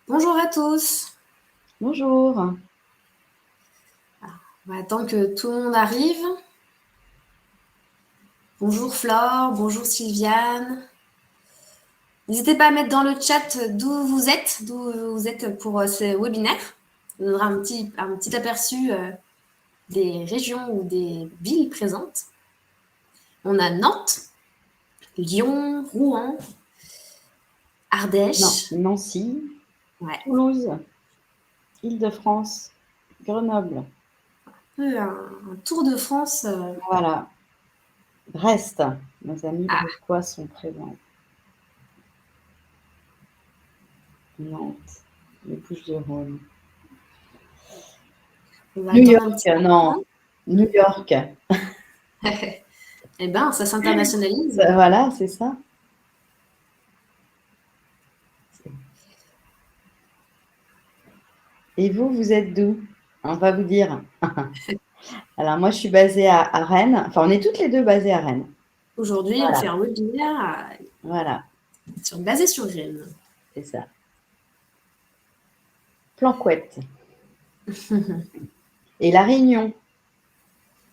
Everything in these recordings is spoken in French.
Bonjour à tous. Bonjour. On va attendre que tout le monde arrive. Bonjour Flore, bonjour Sylviane. N'hésitez pas à mettre dans le chat d'où vous êtes pour ce webinaire. Ça donnera un petit aperçu des régions ou des villes présentes. On a Nantes, Lyon, Rouen, Non, Ardèche. Nancy, Ouais, Toulouse, Île-de-France, Grenoble. un tour de France. Voilà. Brest. Nos amis Ah, brestois sont présents. Nantes, les Bouches-du-Rhône. on va New attendre un York, petit non. New York. peu. Eh ben, ça s'internationalise. Voilà, c'est ça. Et vous, vous êtes d'où? On va vous dire. Alors, moi, je suis basée à Rennes. Enfin, on est toutes les deux basées à Rennes. Aujourd'hui, on Voilà. fait un webinaire Voilà, basé sur Rennes. c'est ça. Planquette. Et La Réunion.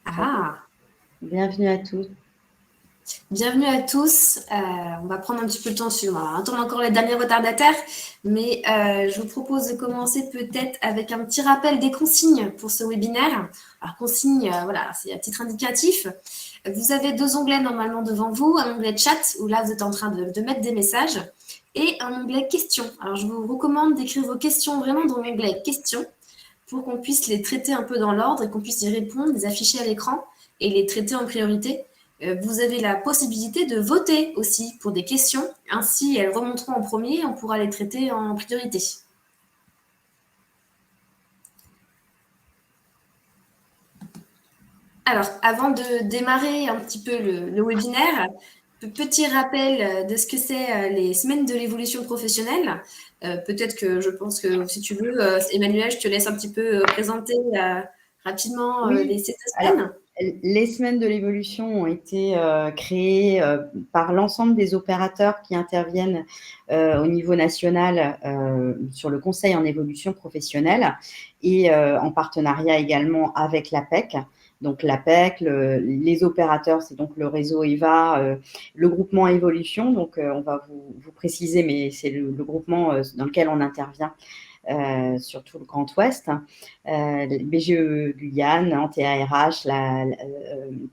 Ah, Bienvenue à tous. bienvenue à tous. On va prendre un petit peu le temps on va attendre encore les derniers retardataires, mais je vous propose de commencer peut-être avec un petit rappel des consignes pour ce webinaire. Alors, consignes, voilà, c'est un titre indicatif. Vous avez deux onglets normalement devant vous, un onglet chat où là vous êtes en train de mettre des messages et un onglet questions. Alors, je vous recommande d'écrire vos questions vraiment dans l'onglet questions pour qu'on puisse les traiter un peu dans l'ordre et qu'on puisse y répondre, les afficher à l'écran et les traiter en priorité. Vous avez la possibilité de voter aussi pour des questions. Ainsi, elles remonteront en premier et on pourra les traiter en priorité. Alors, avant de démarrer un petit peu le webinaire, petit rappel de ce que c'est les semaines de l'évolution professionnelle. Peut-être que je pense que si tu veux, Emmanuel, je te laisse un petit peu présenter rapidement Oui, ces deux alors semaines. les semaines de l'évolution ont été créées par l'ensemble des opérateurs qui interviennent au niveau national sur le Conseil en évolution professionnelle et en partenariat également avec l'APEC. Donc l'APEC, les opérateurs, c'est donc le réseau EVA, le groupement Évolution. Donc on va vous préciser, mais c'est le groupement dans lequel on intervient sur tout le Grand Ouest, BGE Guyane, Antea RH,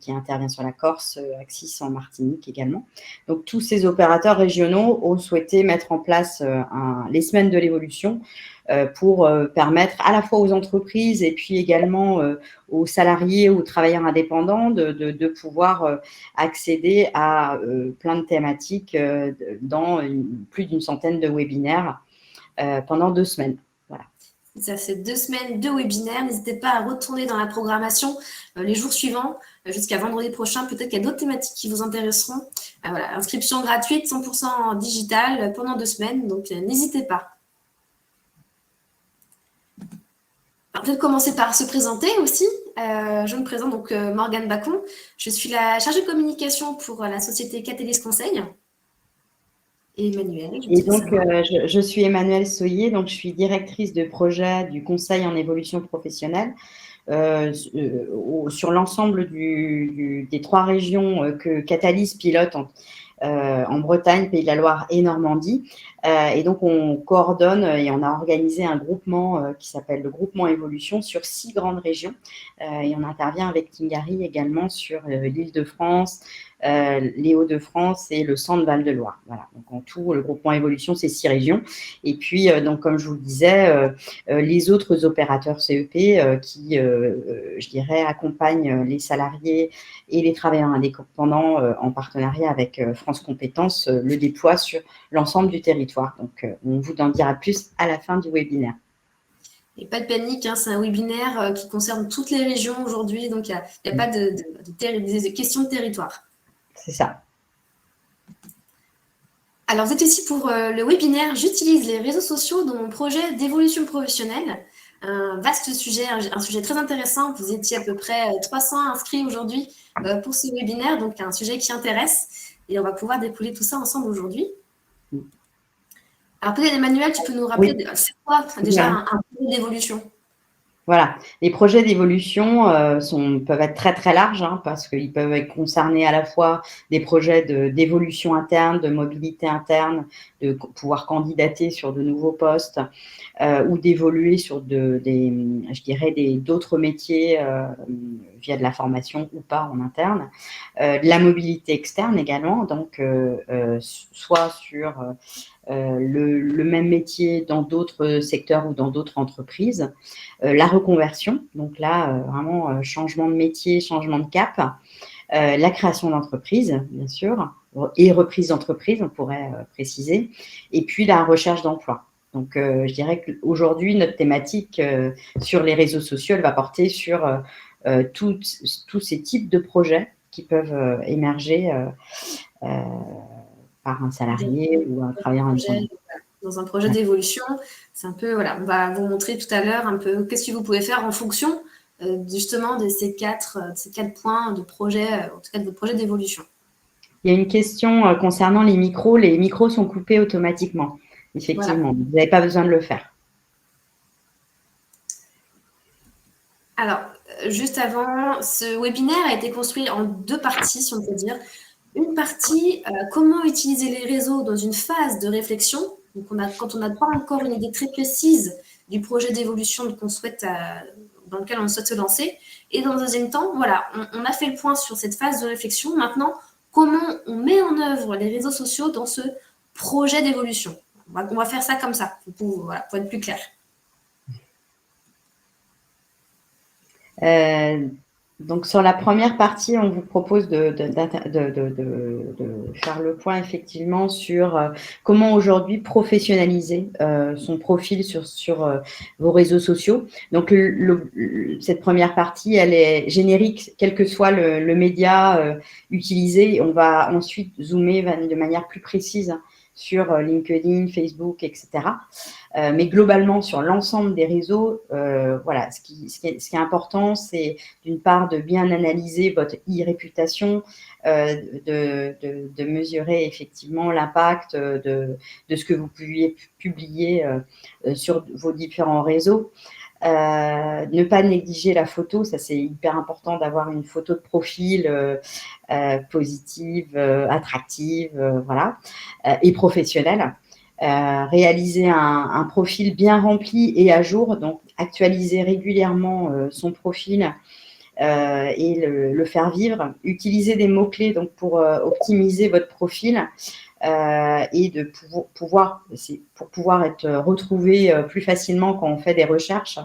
qui intervient sur la Corse, Axis en Martinique également. Donc tous ces opérateurs régionaux ont souhaité mettre en place les semaines de l'évolution pour permettre à la fois aux entreprises et puis également aux salariés, aux travailleurs indépendants de pouvoir accéder à plein de thématiques dans plus d'une centaine de webinaires pendant 2 semaines. Voilà. Ça fait 2 semaines de webinaires. N'hésitez pas à retourner dans la programmation les jours suivants, jusqu'à vendredi prochain. Peut-être qu'il y a d'autres thématiques qui vous intéresseront. Voilà, inscription gratuite, 100% digital pendant 2 semaines. Donc, n'hésitez pas. Peut-être commencer par se présenter aussi. Je me présente donc Morgane Bacon. Je suis la chargée de communication pour la société Catalyse Conseil. Et Emmanuel, je Et te laisse la donc, main. je suis Emmanuelle Soyer, donc je suis directrice de projet du Conseil en évolution professionnelle sur l'ensemble des 3 régions que Catalyse pilote en Bretagne, Pays de la Loire et Normandie. Et donc, on coordonne et on a organisé un groupement qui s'appelle le groupement Évolution sur 6 grandes régions. Et on intervient avec Tingari également sur l'Île-de-France, les Hauts-de-France et le centre Val-de-Loire. Voilà. Donc, en tout, le groupement Évolution, c'est 6 régions. Et puis, donc, comme je vous le disais, les autres opérateurs CEP qui, je dirais, accompagnent les salariés et les travailleurs indépendants en partenariat avec France Compétences le déploient sur l'ensemble du territoire. Donc, on vous en dira plus à la fin du webinaire. Et pas de panique, hein, c'est un webinaire qui concerne toutes les régions aujourd'hui, donc il n'y a pas de questions de territoire. C'est ça. Alors, vous êtes ici pour le webinaire «J'utilise les réseaux sociaux dans mon projet d'évolution professionnelle». Un vaste sujet, un sujet très intéressant. Vous étiez à peu près 300 inscrits aujourd'hui pour ce webinaire, donc un sujet qui intéresse. Et on va pouvoir dépouiller tout ça ensemble aujourd'hui. Alors peut-être Emmanuel, tu peux nous rappeler, Oui, c'est quoi déjà voilà. un projet d'évolution? Voilà. Les projets d'évolution peuvent être très très larges hein, parce qu'ils peuvent être concernés à la fois des projets d'évolution interne, de mobilité interne, de pouvoir candidater sur de nouveaux postes ou d'évoluer sur je dirais, d'autres métiers via de la formation ou pas en interne. De la mobilité externe également, donc soit sur le même métier dans d'autres secteurs ou dans d'autres entreprises. La reconversion, donc là, vraiment changement de métier, changement de cap. La création d'entreprise, bien sûr, et reprise d'entreprise, on pourrait préciser. Et puis la recherche d'emploi. Donc, je dirais qu'aujourd'hui, notre thématique sur les réseaux sociaux, elle va porter sur tous ces types de projets qui peuvent émerger par un salarié ou un travailleur indépendant. Dans un projet Ouais. d'évolution, c'est un peu, voilà, on va vous montrer tout à l'heure un peu qu'est-ce que vous pouvez faire en fonction justement de ces quatre points de projet, en tout cas de votre projet d'évolution. Il y a une question concernant les micros. Les micros sont coupés automatiquement. Effectivement, Voilà. vous n'avez pas besoin de le faire. Alors, juste avant, ce webinaire a été construit en deux parties, si on peut dire. Une partie, comment utiliser les réseaux dans une phase de réflexion. Donc, quand on n'a pas encore une idée très précise du projet d'évolution dans lequel on souhaite se lancer. Et dans le deuxième temps, voilà, on a fait le point sur cette phase de réflexion. Maintenant, comment on met en œuvre les réseaux sociaux dans ce projet d'évolution. On va faire ça comme ça, pour être plus clair. Donc, sur la première partie, on vous propose de faire le point effectivement sur comment aujourd'hui professionnaliser son profil sur vos réseaux sociaux. Donc, cette première partie, elle est générique, quel que soit le média utilisé. On va ensuite zoomer de manière plus précise sur LinkedIn, Facebook, etc. Mais globalement, sur l'ensemble des réseaux, voilà, ce qui est important, c'est d'une part de bien analyser votre e-réputation, de mesurer effectivement l'impact de ce que vous pouviez publier sur vos différents réseaux. Ne pas négliger la photo, ça c'est hyper important d'avoir une photo de profil positive, attractive, voilà, et professionnelle. Réaliser un profil bien rempli et à jour, donc actualiser régulièrement son profil et le faire vivre. Utiliser des mots-clés donc, pour optimiser votre profil et pour pouvoir être retrouvé plus facilement quand on fait des recherches.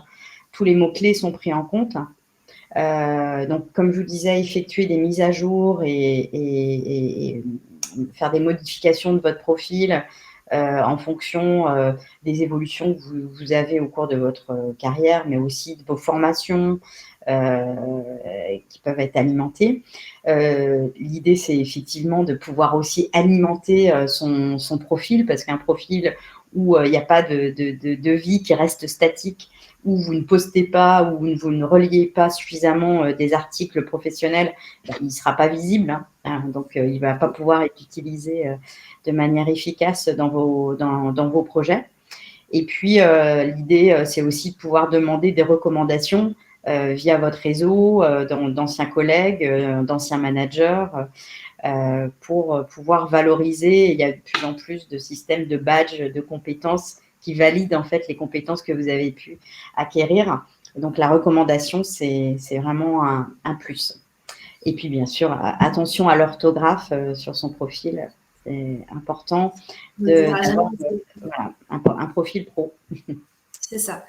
Tous les mots-clés sont pris en compte. Donc, comme je vous disais, effectuer des mises à jour et faire des modifications de votre profil en fonction des évolutions que vous avez au cours de votre carrière, mais aussi de vos formations qui peuvent être alimentées. L'idée, c'est effectivement de pouvoir aussi alimenter son profil, parce qu'un profil où il n'y a pas de vie qui reste statique, où vous ne postez pas, où vous ne reliez pas suffisamment des articles professionnels, il ne sera pas visible. Hein, donc, il ne va pas pouvoir être utilisé de manière efficace dans vos projets. Et puis, l'idée, c'est aussi de pouvoir demander des recommandations via votre réseau, d'anciens collègues, d'anciens managers, pour pouvoir valoriser. Il y a de plus en plus de systèmes de badges, de compétences qui valident en fait les compétences que vous avez pu acquérir. Donc, la recommandation, c'est vraiment un plus. Et puis, bien sûr, attention à l'orthographe sur son profil. C'est important d'avoir voilà, un profil pro. C'est ça.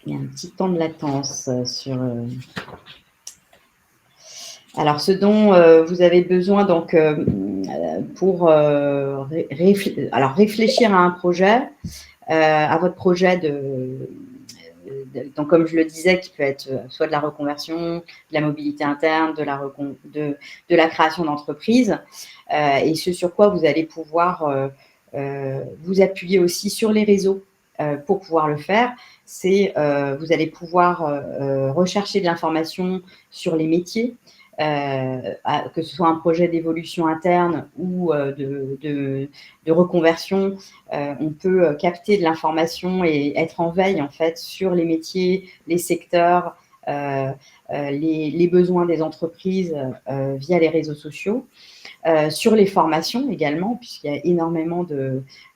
Il y a un petit temps de latence sur... Alors, ce dont vous avez besoin donc, pour réfléchir à un projet, à votre projet donc, comme je le disais, qui peut être soit de la reconversion, de la mobilité interne, de la création d'entreprise, et ce sur quoi vous allez pouvoir vous appuyer aussi sur les réseaux pour pouvoir le faire, c'est vous allez pouvoir rechercher de l'information sur les métiers, que ce soit un projet d'évolution interne ou de reconversion, on peut capter de l'information et être en veille en fait sur les métiers, les secteurs, les besoins des entreprises via les réseaux sociaux. Sur les formations également, puisqu'il y a énormément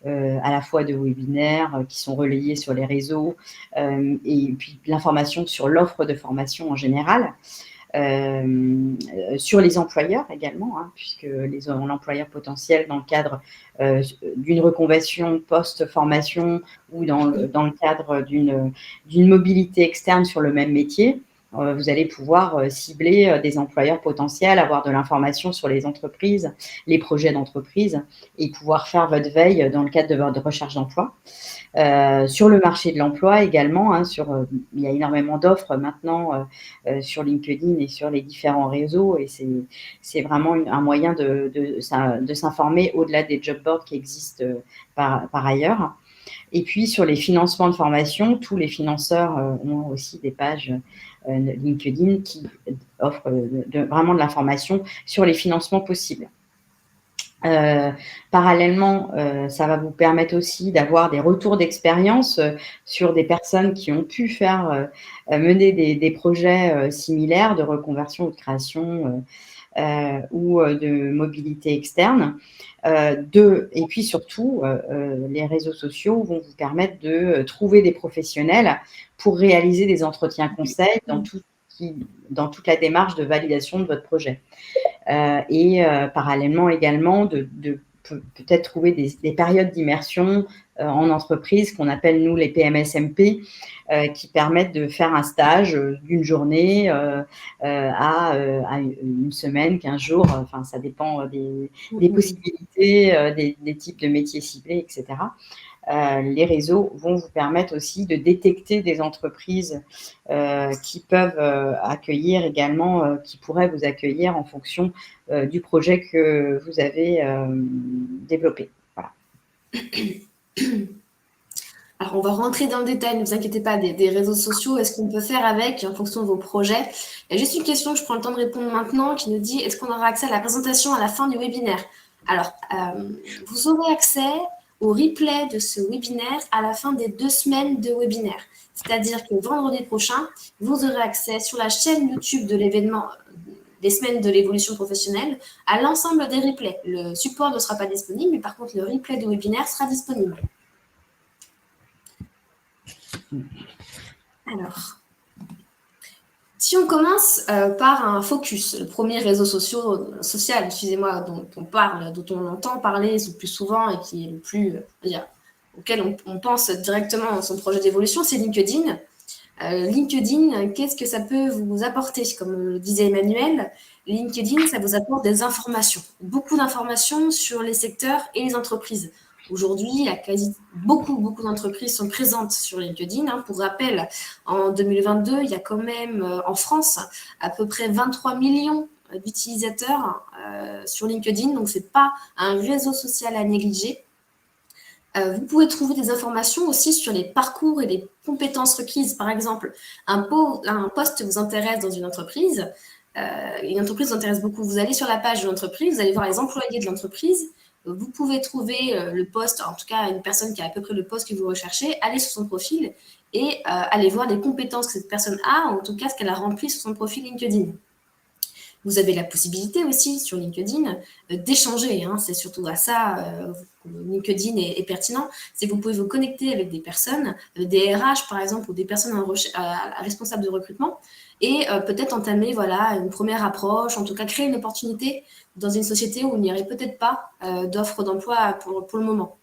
à la fois de webinaires qui sont relayés sur les réseaux et puis l'information sur l'offre de formation en général. Sur les employeurs également, hein, puisque l'employeur potentiel dans le cadre d'une reconversion post-formation ou dans le cadre d'une mobilité externe sur le même métier, vous allez pouvoir cibler des employeurs potentiels, avoir de l'information sur les entreprises, les projets d'entreprise et pouvoir faire votre veille dans le cadre de votre recherche d'emploi. Sur le marché de l'emploi également, hein, il y a énormément d'offres maintenant sur LinkedIn et sur les différents réseaux et c'est vraiment un moyen de s'informer au-delà des job boards qui existent par ailleurs. Et puis sur les financements de formation, tous les financeurs ont aussi des pages LinkedIn qui offrent vraiment de l'information sur les financements possibles. Parallèlement, ça va vous permettre aussi d'avoir des retours d'expérience sur des personnes qui ont pu mener des projets similaires de reconversion ou de création ou de mobilité externe. Et puis surtout, les réseaux sociaux vont vous permettre de trouver des professionnels pour réaliser des entretiens conseils dans toute la démarche de validation de votre projet. Parallèlement également de peut-être trouver des périodes d'immersion en entreprise qu'on appelle nous les PMSMP qui permettent de faire un stage d'une journée à une semaine, 15 jours, enfin ça dépend des possibilités, des types de métiers ciblés, etc. Les réseaux vont vous permettre aussi de détecter des entreprises qui peuvent accueillir également, qui pourraient vous accueillir en fonction du projet que vous avez développé. Voilà. Alors, on va rentrer dans le détail, ne vous inquiétez pas, des réseaux sociaux, est-ce qu'on peut faire avec en fonction de vos projets? Il y a juste une question que je prends le temps de répondre maintenant qui nous dit, est-ce qu'on aura accès à la présentation à la fin du webinaire? Alors, vous aurez accès au replay de ce webinaire à la fin des 2 semaines de webinaire. C'est-à-dire que vendredi prochain, vous aurez accès sur la chaîne YouTube de l'événement des semaines de l'évolution professionnelle à l'ensemble des replays. Le support ne sera pas disponible, mais par contre, le replay du webinaire sera disponible. Alors, si on commence par un focus, le premier réseau social, excusez-moi, dont on entend parler le plus souvent et qui est le plus, auquel on pense directement dans son projet d'évolution, c'est LinkedIn. LinkedIn, qu'est-ce que ça peut vous apporter? Comme le disait Emmanuel, LinkedIn, ça vous apporte des informations, beaucoup d'informations sur les secteurs et les entreprises. Aujourd'hui, beaucoup d'entreprises sont présentes sur LinkedIn. Pour rappel, en 2022, il y a quand même en France à peu près 23 millions d'utilisateurs sur LinkedIn. Donc, ce n'est pas un réseau social à négliger. Vous pouvez trouver des informations aussi sur les parcours et les compétences requises. Par exemple, un poste vous intéresse dans une entreprise vous intéresse beaucoup. Vous allez sur la page de l'entreprise, vous allez voir les employés de l'entreprise. Vous pouvez trouver le poste, en tout cas une personne qui a à peu près le poste que vous recherchez, aller sur son profil et aller voir les compétences que cette personne a, en tout cas ce qu'elle a rempli sur son profil LinkedIn. Vous avez la possibilité aussi sur LinkedIn d'échanger. C'est surtout à ça LinkedIn est pertinent. C'est que vous pouvez vous connecter avec des personnes, des RH par exemple, ou des personnes responsables de recrutement, et peut-être entamer une première approche, en tout cas créer une opportunité dans une société où il n'y aurait peut-être pas d'offre d'emploi pour le moment.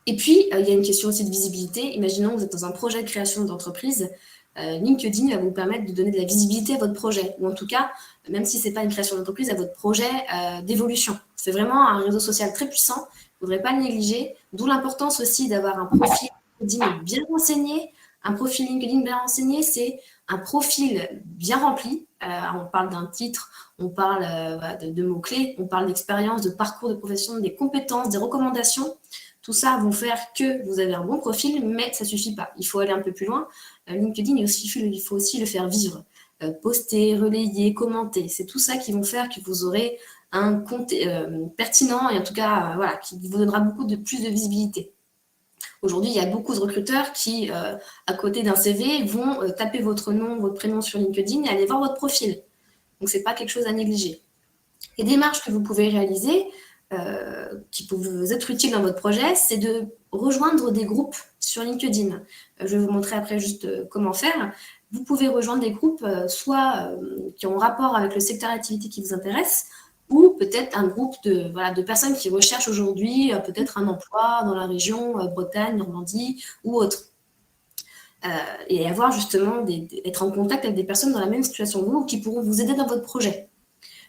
Et puis, il y a une question aussi de visibilité. Imaginons que vous êtes dans un projet de création d'entreprise. LinkedIn va vous permettre de donner de la visibilité à votre projet, ou en tout cas, même si ce n'est pas une création d'entreprise, à votre projet d'évolution. C'est vraiment un réseau social très puissant, il ne faudrait pas le négliger, d'où l'importance aussi d'avoir un profil LinkedIn bien renseigné. Un profil LinkedIn bien renseigné, c'est un profil bien rempli. On parle d'un titre, on parle de mots-clés, on parle d'expérience, de parcours de profession, des compétences, des recommandations. Tout ça vont faire que vous avez un bon profil, mais ça ne suffit pas. Il faut aller un peu plus loin. LinkedIn, il faut aussi le faire vivre. poster, relayer, commenter. C'est tout ça qui vont faire que vous aurez un compte pertinent et en tout cas, voilà, qui vous donnera plus de visibilité. Aujourd'hui, il y a beaucoup de recruteurs qui, à côté d'un CV, vont taper votre nom, votre prénom sur LinkedIn et aller voir votre profil. Donc, ce n'est pas quelque chose à négliger. Les démarches que vous pouvez réaliser, qui peuvent vous être utiles dans votre projet, c'est de rejoindre des groupes sur LinkedIn. Je vais vous montrer après juste comment faire. Vous pouvez rejoindre des groupes soit qui ont rapport avec le secteur d'activité qui vous intéresse, ou peut-être un groupe de personnes qui recherchent aujourd'hui peut-être un emploi dans la région Bretagne, Normandie ou autre. Et avoir justement, être en contact avec des personnes dans la même situation que vous qui pourront vous aider dans votre projet.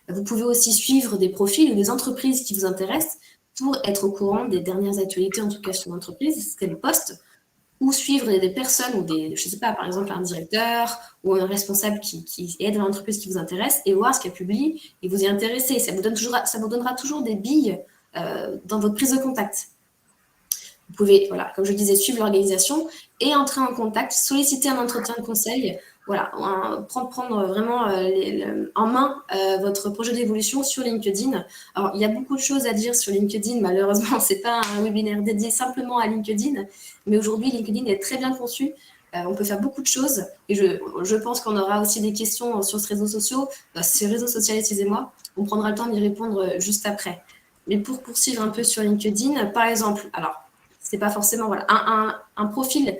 Vous pouvez aussi suivre des profils ou des entreprises qui vous intéressent pour être au courant des dernières actualités, en tout cas sur l'entreprise, quel poste, ou suivre des personnes ou je ne sais pas, par exemple un directeur ou un responsable qui est dans l'entreprise qui vous intéresse et voir ce qu'elle publie et vous y intéresser. Ça vous donnera toujours des billes dans votre prise de contact. Vous pouvez, voilà, comme je disais, suivre l'organisation et entrer en contact, solliciter un entretien de conseil, voilà, prendre vraiment en main votre projet d'évolution sur LinkedIn. Alors, il y a beaucoup de choses à dire sur LinkedIn. Malheureusement, ce n'est pas un webinaire dédié simplement à LinkedIn, mais aujourd'hui, LinkedIn est très bien conçu. On peut faire beaucoup de choses et je pense qu'on aura aussi des questions sur ce réseau social, excusez-moi. On prendra le temps d'y répondre juste après. Mais pour poursuivre un peu sur LinkedIn, par exemple, alors, c'est pas forcément, voilà, un profil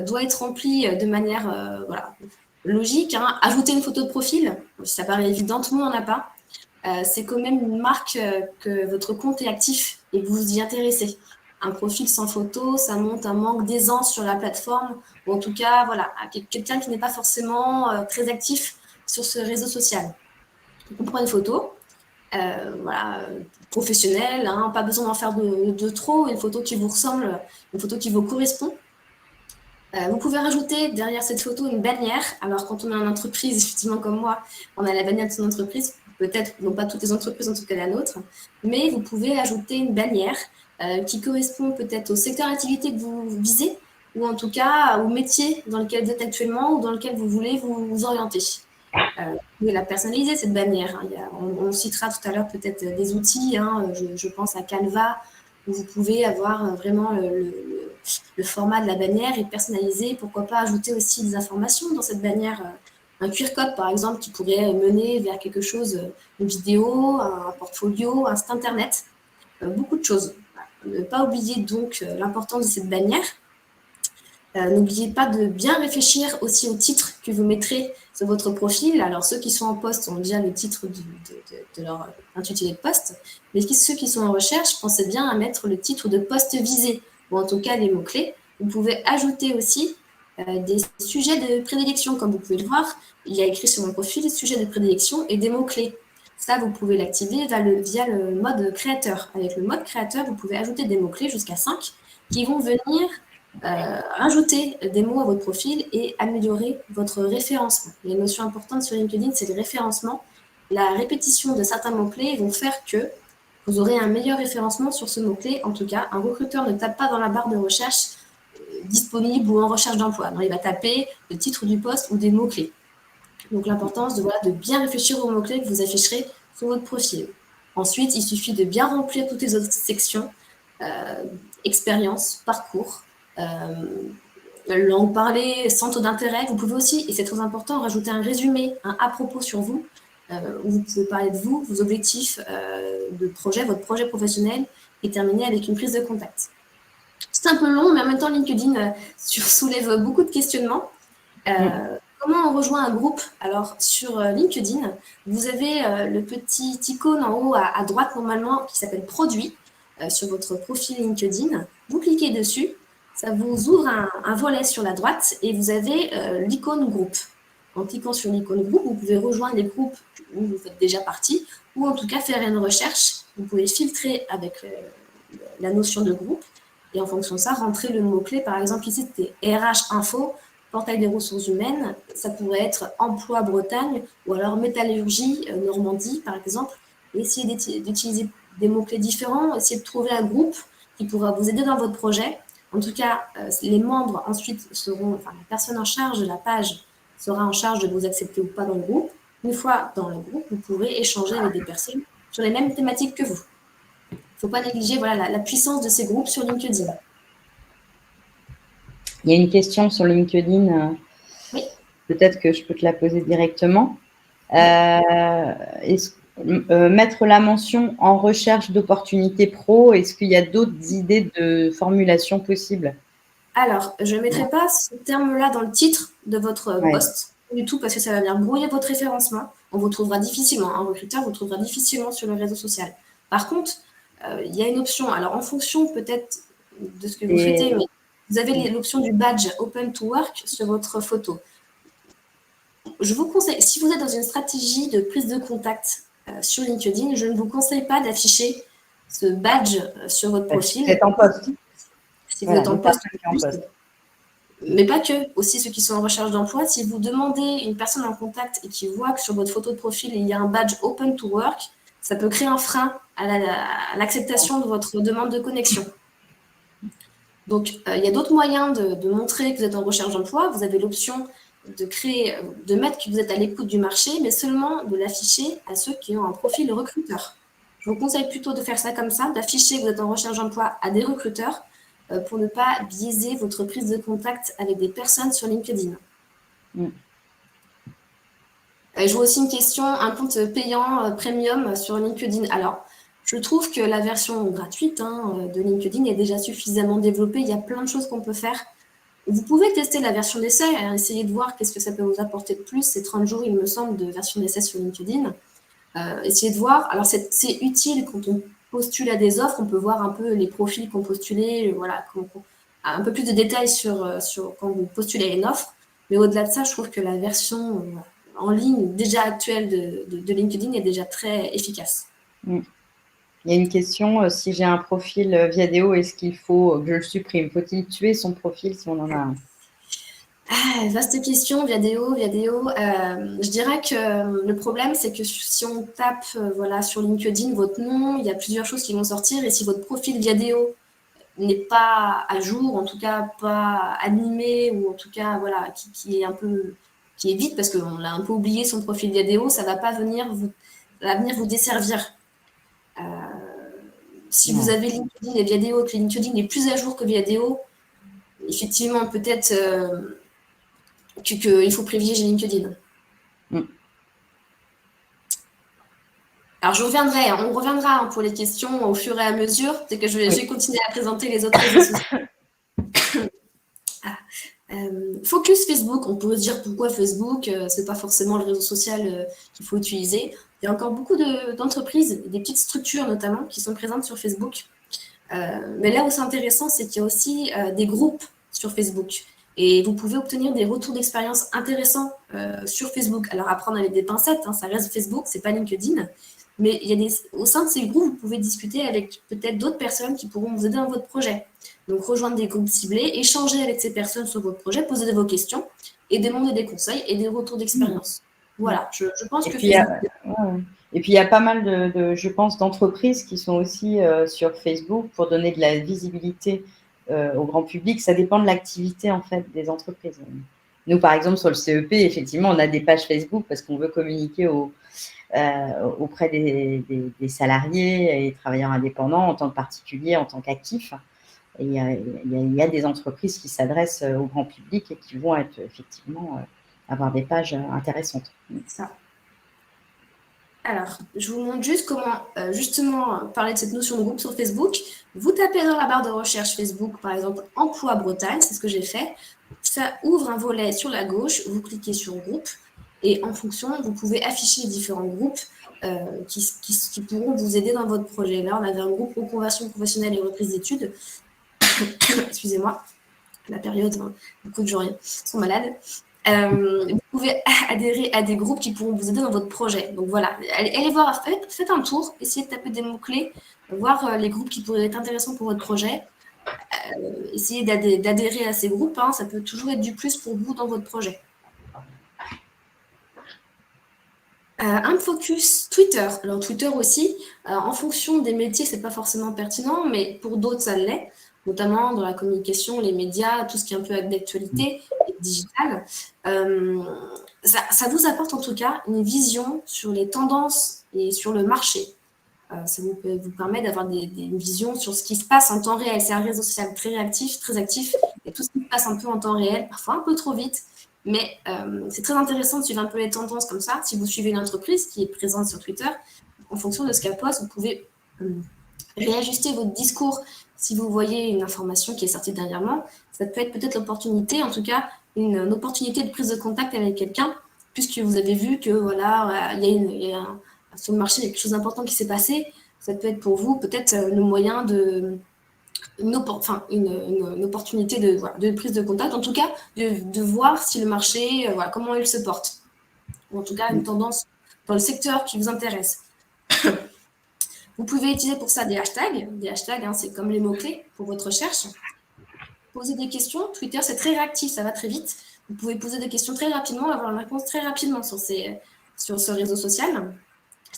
doit être rempli de manière logique. Hein. Ajouter une photo de profil, ça paraît évident, tout le monde n'en a pas. C'est quand même une marque que votre compte est actif et que vous vous y intéressez. Un profil sans photo, ça montre un manque d'aisance sur la plateforme, ou en tout cas, voilà, quelqu'un qui n'est pas forcément très actif sur ce réseau social. Donc, on prend une photo, professionnelle, hein, pas besoin d'en faire de trop, une photo qui vous ressemble, une photo qui vous correspond. Vous pouvez rajouter derrière cette photo une bannière. Alors, quand on est en entreprise, effectivement, comme moi, on a la bannière de son entreprise, peut-être, non pas toutes les entreprises, en tout cas la nôtre, mais vous pouvez ajouter une bannière qui correspond peut-être au secteur d'activité que vous visez, ou en tout cas au métier dans lequel vous êtes actuellement ou dans lequel vous voulez vous orienter. Vous pouvez la personnaliser, cette bannière. Hein. On citera tout à l'heure peut-être des outils, hein, je pense à Canva, où vous pouvez avoir vraiment le format de la bannière et personnaliser. Pourquoi pas ajouter aussi des informations dans cette bannière, un QR code par exemple qui pourrait mener vers quelque chose, une vidéo, un portfolio, un site internet, beaucoup de choses. Ne pas oublier donc l'importance de cette bannière. N'oubliez pas de bien réfléchir aussi au titre que vous mettrez sur votre profil. Alors, ceux qui sont en poste ont déjà le titre de leur intitulé de poste, mais ceux qui sont en recherche, pensez bien à mettre le titre de poste visé, ou en tout cas les mots-clés. Vous pouvez ajouter aussi des sujets de prédilection, comme vous pouvez le voir. Il y a écrit sur mon profil des sujets de prédilection et des mots-clés. Ça, vous pouvez l'activer via le mode créateur. Avec le mode créateur, vous pouvez ajouter des mots-clés jusqu'à 5 qui vont venir rajouter des mots à votre profil et améliorer votre référencement. Les notions importantes sur LinkedIn, c'est le référencement. La répétition de certains mots-clés vont faire que vous aurez un meilleur référencement sur ce mot-clé. En tout cas, un recruteur ne tape pas dans la barre de recherche disponible ou en recherche d'emploi. Non, il va taper le titre du poste ou des mots-clés. Donc, l'importance de bien réfléchir aux mots-clés que vous afficherez sur votre profil. Ensuite, il suffit de bien remplir toutes les autres sections, expérience, parcours, langue parlée, centre d'intérêt. Vous pouvez aussi, et c'est très important, rajouter un résumé, un à propos sur vous, où vous pouvez parler de vous, vos objectifs de projet, votre projet professionnel, et terminer avec une prise de contact. C'est un peu long, mais en même temps, LinkedIn soulève beaucoup de questionnements. Comment on rejoint un groupe? Alors, sur LinkedIn, vous avez le petit icône en haut à droite, normalement, qui s'appelle Produits, sur votre profil LinkedIn. Vous cliquez dessus. Ça vous ouvre un volet sur la droite et vous avez l'icône groupe. En cliquant sur l'icône groupe, vous pouvez rejoindre les groupes où vous faites déjà partie ou en tout cas faire une recherche. Vous pouvez filtrer avec la notion de groupe et en fonction de ça, rentrer le mot-clé. Par exemple, ici, c'était RH Info, portail des ressources humaines. Ça pourrait être emploi Bretagne ou alors métallurgie Normandie, par exemple. Et essayer d'utiliser des mots-clés différents, essayer de trouver un groupe qui pourra vous aider dans votre projet. En tout cas, les membres ensuite seront, la personne en charge de la page sera en charge de vous accepter ou pas dans le groupe. Une fois dans le groupe, vous pourrez échanger avec des personnes sur les mêmes thématiques que vous. Il ne faut pas négliger voilà, la puissance de ces groupes sur LinkedIn. Il y a une question sur LinkedIn. Oui. Peut-être que je peux te la poser directement. Mettre la mention en recherche d'opportunités pro, est-ce qu'il y a d'autres idées de formulation possibles? Alors, je ne mettrai pas ce terme-là dans le titre de votre poste, du tout, parce que ça va venir brouiller votre référencement. On vous trouvera difficilement, un recruteur vous trouvera difficilement sur le réseau social. Par contre, il y a une option, alors en fonction peut-être de ce que vous souhaitez, mais vous avez l'option du badge Open to Work sur votre photo. Je vous conseille, si vous êtes dans une stratégie de prise de contact sur LinkedIn, je ne vous conseille pas d'afficher ce badge sur votre profil. Vous êtes en poste. Si vous êtes en poste, mais pas que, aussi ceux qui sont en recherche d'emploi, si vous demandez une personne en contact et qui voit que sur votre photo de profil, il y a un badge Open to Work, ça peut créer un frein à l'acceptation de votre demande de connexion. Donc, il y a d'autres moyens de montrer que vous êtes en recherche d'emploi. Vous avez l'option de mettre que vous êtes à l'écoute du marché, mais seulement de l'afficher à ceux qui ont un profil recruteur. Je vous conseille plutôt de faire ça comme ça, d'afficher que vous êtes en recherche d'emploi à des recruteurs, pour ne pas biaiser votre prise de contact avec des personnes sur LinkedIn. Je vois aussi une question, un compte payant premium sur LinkedIn. Alors, je trouve que la version gratuite de LinkedIn est déjà suffisamment développée. Il y a plein de choses qu'on peut faire. Vous pouvez tester la version d'essai, essayer de voir qu'est-ce que ça peut vous apporter de plus. C'est 30 jours, il me semble, de version d'essai sur LinkedIn. Essayez de voir. Alors, c'est utile quand on postule à des offres, on peut voir un peu les profils qu'on postulait, voilà, un peu plus de détails sur quand vous postulez à une offre. Mais au-delà de ça, je trouve que la version en ligne déjà actuelle de LinkedIn est déjà très efficace. Il y a une question, si j'ai un profil Viadeo, est-ce qu'il faut que je le supprime? Faut-il tuer son profil si on en a un? Vaste question, Viadeo. Je dirais que le problème, c'est que si on tape voilà, sur LinkedIn votre nom, il y a plusieurs choses qui vont sortir. Et si votre profil Viadeo n'est pas à jour, en tout cas pas animé, ou en tout cas voilà, qui est vide parce qu'on l'a un peu oublié son profil Viadeo, ça va venir vous desservir. Si vous avez LinkedIn et Viadeo, que LinkedIn est plus à jour que Viadeo, effectivement, peut-être qu'il faut privilégier LinkedIn. Alors, on reviendra pour les questions au fur et à mesure. C'est que je vais continuer à présenter les autres réseaux sociaux. Focus Facebook, on peut se dire pourquoi Facebook, c'est pas forcément le réseau social qu'il faut utiliser. Il y a encore beaucoup d'entreprises, des petites structures notamment, qui sont présentes sur Facebook. Mais là où c'est intéressant, c'est qu'il y a aussi des groupes sur Facebook. Et vous pouvez obtenir des retours d'expérience intéressants sur Facebook. Alors, à prendre avec des pincettes, ça reste Facebook, c'est pas LinkedIn. Mais au sein de ces groupes, vous pouvez discuter avec peut-être d'autres personnes qui pourront vous aider dans votre projet. Donc, rejoindre des groupes ciblés, échanger avec ces personnes sur votre projet, poser vos questions et demander des conseils et des retours d'expérience. Voilà, je pense que Facebook... Et puis, il y a pas mal je pense, d'entreprises qui sont aussi sur Facebook pour donner de la visibilité au grand public. Ça dépend de l'activité, en fait, des entreprises. Nous, par exemple, sur le CEP, effectivement, on a des pages Facebook parce qu'on veut communiquer auprès des salariés et travailleurs indépendants en tant que particuliers, en tant qu'actifs. Et il y a des entreprises qui s'adressent au grand public et qui vont être effectivement avoir des pages intéressantes. Ça. Alors, je vous montre juste comment, justement, parler de cette notion de groupe sur Facebook. Vous tapez dans la barre de recherche Facebook, par exemple, Emploi Bretagne, c'est ce que j'ai fait. Ça ouvre un volet sur la gauche, vous cliquez sur Groupe, et en fonction, vous pouvez afficher différents groupes qui pourront vous aider dans votre projet. Là, on avait un groupe reconversion professionnelle et reprise d'études. Excusez-moi, la période, beaucoup de gens sont malades. Vous pouvez adhérer à des groupes qui pourront vous aider dans votre projet. Donc voilà, allez voir, faites un tour, essayez de taper des mots-clés, voir les groupes qui pourraient être intéressants pour votre projet. Essayez d'adhérer à ces groupes, ça peut toujours être du plus pour vous dans votre projet. Un focus Twitter. Alors Twitter aussi, en fonction des métiers, c'est pas forcément pertinent, mais pour d'autres, ça l'est. notamment dans la communication, les médias, tout ce qui est un peu d'actualité et digital. Ça vous apporte en tout cas une vision sur les tendances et sur le marché. Ça vous permet d'avoir des visions sur ce qui se passe en temps réel. C'est un réseau social très réactif, très actif, et tout ce qui se passe un peu en temps réel, parfois un peu trop vite, mais c'est très intéressant de suivre un peu les tendances comme ça. Si vous suivez une entreprise qui est présente sur Twitter, en fonction de ce qu'elle poste, vous pouvez réajuster votre discours. Si vous voyez une information qui est sortie dernièrement, ça peut être peut-être l'opportunité, en tout cas une opportunité de prise de contact avec quelqu'un, puisque vous avez vu que voilà, sur le marché, il y a quelque chose d'important qui s'est passé. Ça peut être pour vous peut-être le moyen une opportunité de prise de contact, en tout cas de voir si le marché, comment il se porte, ou en tout cas une tendance dans le secteur qui vous intéresse. Vous pouvez utiliser pour ça des hashtags. Des hashtags, c'est comme les mots-clés pour votre recherche. Poser des questions. Twitter, c'est très réactif, ça va très vite. Vous pouvez poser des questions très rapidement, avoir une réponse très rapidement sur ce réseau social.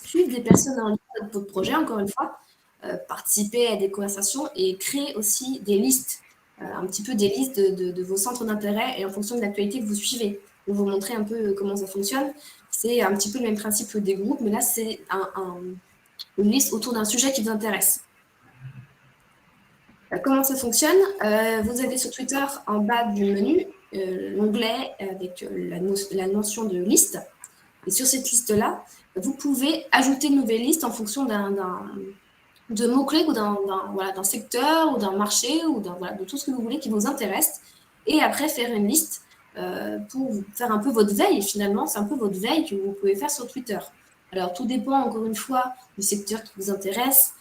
Suivre des personnes en lien avec votre projet, encore une fois. Participer à des conversations et créer aussi des listes. Un petit peu des listes de vos centres d'intérêt et en fonction de l'actualité que vous suivez. Pour vous montrer un peu comment ça fonctionne. C'est un petit peu le même principe que des groupes, mais là, c'est une liste autour d'un sujet qui vous intéresse. Comment ça fonctionne? Vous avez sur Twitter, en bas du menu, l'onglet avec la notion de liste. Et sur cette liste-là, vous pouvez ajouter une nouvelle liste en fonction de mots-clés ou d'un secteur ou d'un marché ou de tout ce que vous voulez qui vous intéresse. Et après, faire une liste pour faire un peu votre veille, finalement. C'est un peu votre veille que vous pouvez faire sur Twitter. Alors, tout dépend, encore une fois, du secteur qui vous intéresse,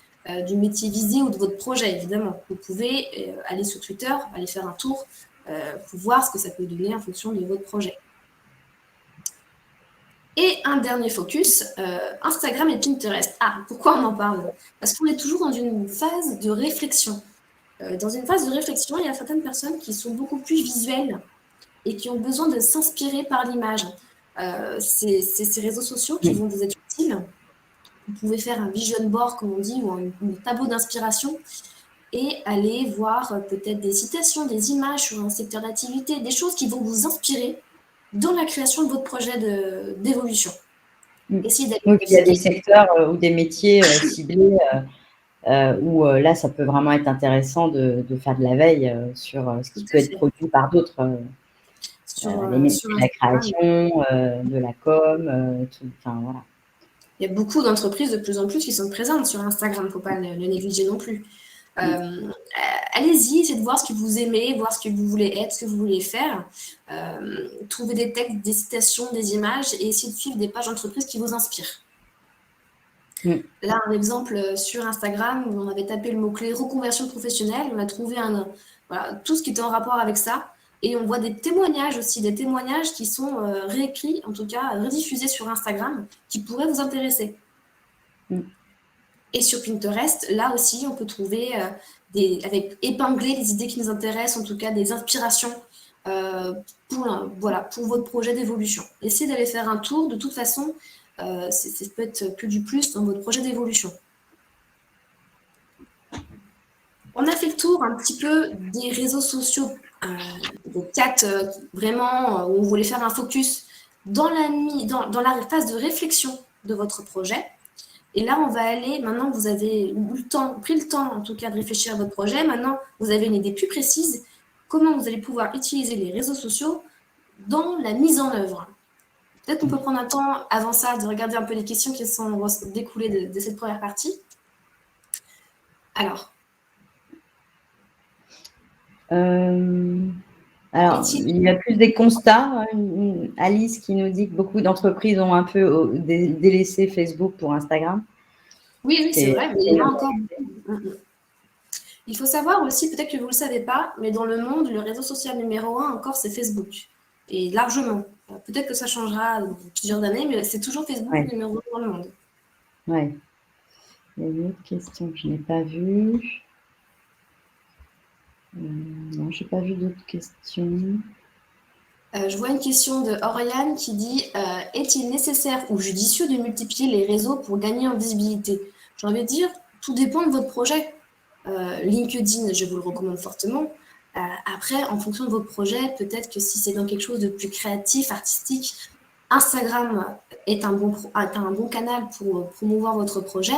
du métier visé ou de votre projet, évidemment. Vous pouvez aller sur Twitter, aller faire un tour pour voir ce que ça peut donner en fonction de votre projet. Et un dernier focus, Instagram et Pinterest. Pourquoi on en parle? Parce qu'on est toujours dans une phase de réflexion. Dans une phase de réflexion, il y a certaines personnes qui sont beaucoup plus visuelles et qui ont besoin de s'inspirer par l'image. C'est ces réseaux sociaux qui vont vous être utiles. Vous pouvez faire un vision board, comme on dit, ou un tableau d'inspiration et aller voir peut-être des citations, des images sur un secteur d'activité, des choses qui vont vous inspirer dans la création de votre projet d'évolution. Oui, il y a des secteurs ou des métiers ciblés où là, ça peut vraiment être intéressant de faire de la veille sur ce qui peut être produit par d'autres. Les métiers de la création, de la com, tout. Enfin, voilà. Il y a beaucoup d'entreprises de plus en plus qui sont présentes sur Instagram, il ne faut pas le négliger non plus. Allez-y, essayez de voir ce que vous aimez, voir ce que vous voulez être, ce que vous voulez faire. Trouvez des textes, des citations, des images et essayez de suivre des pages d'entreprise qui vous inspirent. Là, un exemple sur Instagram, où on avait tapé le mot-clé reconversion professionnelle, on a trouvé tout ce qui était en rapport avec ça. Et on voit des témoignages aussi, des témoignages qui sont réécrits, en tout cas rediffusés sur Instagram, qui pourraient vous intéresser. Et sur Pinterest, là aussi, on peut trouver épingler les idées qui nous intéressent, en tout cas des inspirations pour votre projet d'évolution. Essayez d'aller faire un tour. De toute façon, ça peut être que du plus dans votre projet d'évolution. On a fait le tour un petit peu des réseaux sociaux, des 4 vraiment où on voulait faire un focus dans la phase de réflexion de votre projet. Et là, on va aller, maintenant que vous avez pris le temps en tout cas de réfléchir à votre projet, maintenant vous avez une idée plus précise, comment vous allez pouvoir utiliser les réseaux sociaux dans la mise en œuvre. Peut-être qu'on peut prendre un temps avant ça de regarder un peu les questions qui sont découlées de cette première partie. Alors, il y a plus des constats. Alice qui nous dit que beaucoup d'entreprises ont un peu délaissé Facebook pour Instagram. Oui, c'est vrai, mais il y en a encore. Il faut savoir aussi, peut-être que vous ne le savez pas, mais dans le monde, le réseau social numéro 1 encore, c'est Facebook. Et largement. Peut-être que ça changera dans plusieurs années, mais c'est toujours Facebook numéro 1 dans le monde. Oui. Il y a une autre question que je n'ai pas vue. Non, je n'ai pas vu d'autres questions. Je vois une question de Oriane qui dit est-il nécessaire ou judicieux de multiplier les réseaux pour gagner en visibilité? J'ai envie de dire, tout dépend de votre projet. LinkedIn, je vous le recommande fortement. Après, en fonction de vos projets, peut-être que si c'est dans quelque chose de plus créatif, artistique, Instagram est un bon canal pour promouvoir votre projet.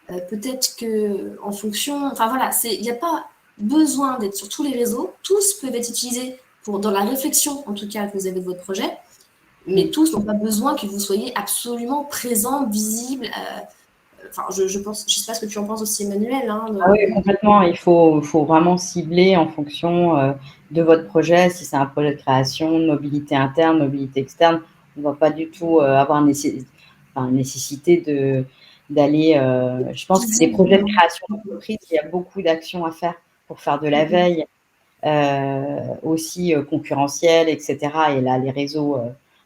Peut-être que en fonction, enfin voilà, il n'y a pas besoin d'être sur tous les réseaux. Tous peuvent être utilisés dans la réflexion, en tout cas, que vous avez de votre projet. Mais tous n'ont pas besoin que vous soyez absolument présent, visible. Enfin, je pense, je sais pas ce que tu en penses aussi, Emmanuel. Hein, Ah oui, complètement. Il faut vraiment cibler en fonction de votre projet. Si c'est un projet de création, de mobilité interne, mobilité externe, on ne va pas du tout avoir nécessité d'aller. Je pense que des projets de création d'entreprise, il y a beaucoup d'actions à faire pour faire de la veille aussi concurrentielle, etc. Et là, les réseaux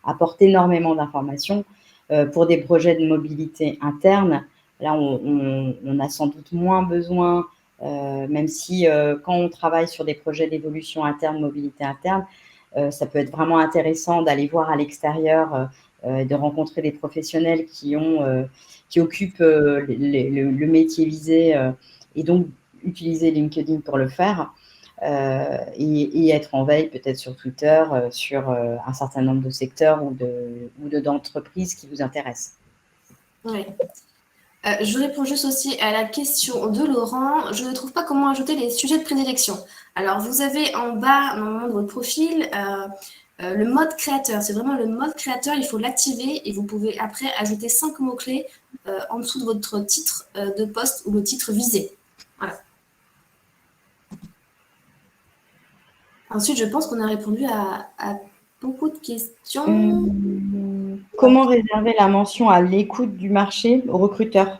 apportent énormément d'informations. Pour des projets de mobilité interne, là, on a sans doute moins besoin, même si quand on travaille sur des projets d'évolution interne, mobilité interne, ça peut être vraiment intéressant d'aller voir à l'extérieur, de rencontrer des professionnels qui occupent le métier visé et donc utiliser LinkedIn pour le faire. Et être en veille peut-être sur Twitter, sur un certain nombre de secteurs ou d'entreprises qui vous intéressent. Oui. Je réponds juste aussi à la question de Laurent. Je ne trouve pas comment ajouter les sujets de prédilection. Alors, vous avez en bas, normalement, de votre profil, le mode créateur. C'est vraiment le mode créateur, il faut l'activer et vous pouvez après ajouter 5 mots-clés en dessous de votre titre de poste ou le titre visé. Voilà. Ensuite, je pense qu'on a répondu à beaucoup de questions. Comment réserver la mention à l'écoute du marché aux recruteurs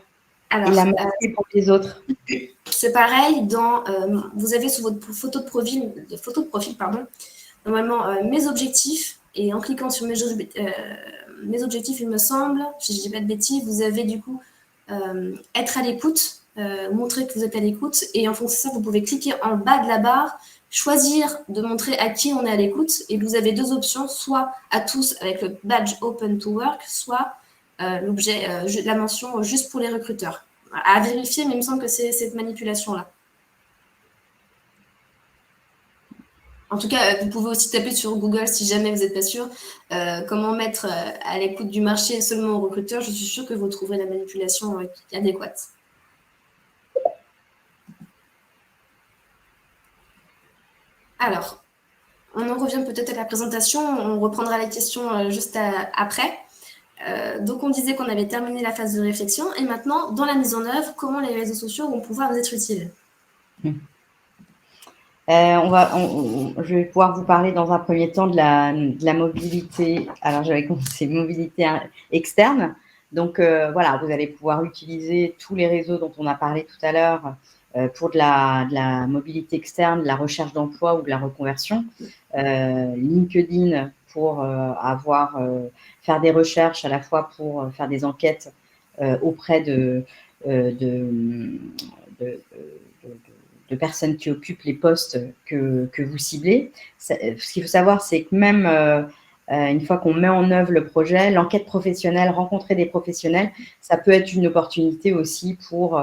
et la marquer pour les autres? C'est pareil, vous avez sous votre photo de profil, normalement mes objectifs, et en cliquant sur mes objectifs, il me semble, si je dis pas de bêtises, vous avez du coup être à l'écoute, montrer que vous êtes à l'écoute, et en fonction de ça, vous pouvez cliquer en bas de la barre, choisir de montrer à qui on est à l'écoute, et vous avez deux options, soit à tous avec le badge Open to Work, soit la mention juste pour les recruteurs. À vérifier, mais il me semble que c'est cette manipulation-là. En tout cas, vous pouvez aussi taper sur Google si jamais vous n'êtes pas sûr. Comment mettre à l'écoute du marché seulement aux recruteurs. Je suis sûre que vous trouverez la manipulation adéquate. Alors, on en revient peut-être à la présentation. On reprendra les questions juste après. Donc, on disait qu'on avait terminé la phase de réflexion. Et maintenant, dans la mise en œuvre, comment les réseaux sociaux vont pouvoir nous être utiles? Je vais pouvoir vous parler dans un premier temps de la mobilité. Alors, j'avais commencé mobilité externe. Donc, voilà, vous allez pouvoir utiliser tous les réseaux dont on a parlé tout à l'heure pour de la mobilité externe, de la recherche d'emploi ou de la reconversion. LinkedIn pour faire des recherches à la fois pour faire des enquêtes auprès de personnes qui occupent les postes que vous ciblez. Ce qu'il faut savoir, c'est que même une fois qu'on met en œuvre le projet, l'enquête professionnelle, rencontrer des professionnels, ça peut être une opportunité aussi pour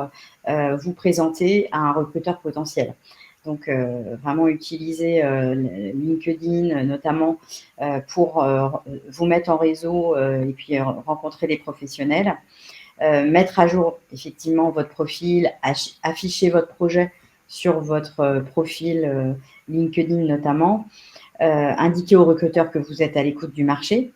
vous présenter à un recruteur potentiel. Donc, vraiment utiliser LinkedIn notamment pour vous mettre en réseau et puis rencontrer des professionnels. Mettre à jour effectivement votre profil, afficher votre projet sur votre profil LinkedIn notamment, indiquer aux recruteurs que vous êtes à l'écoute du marché,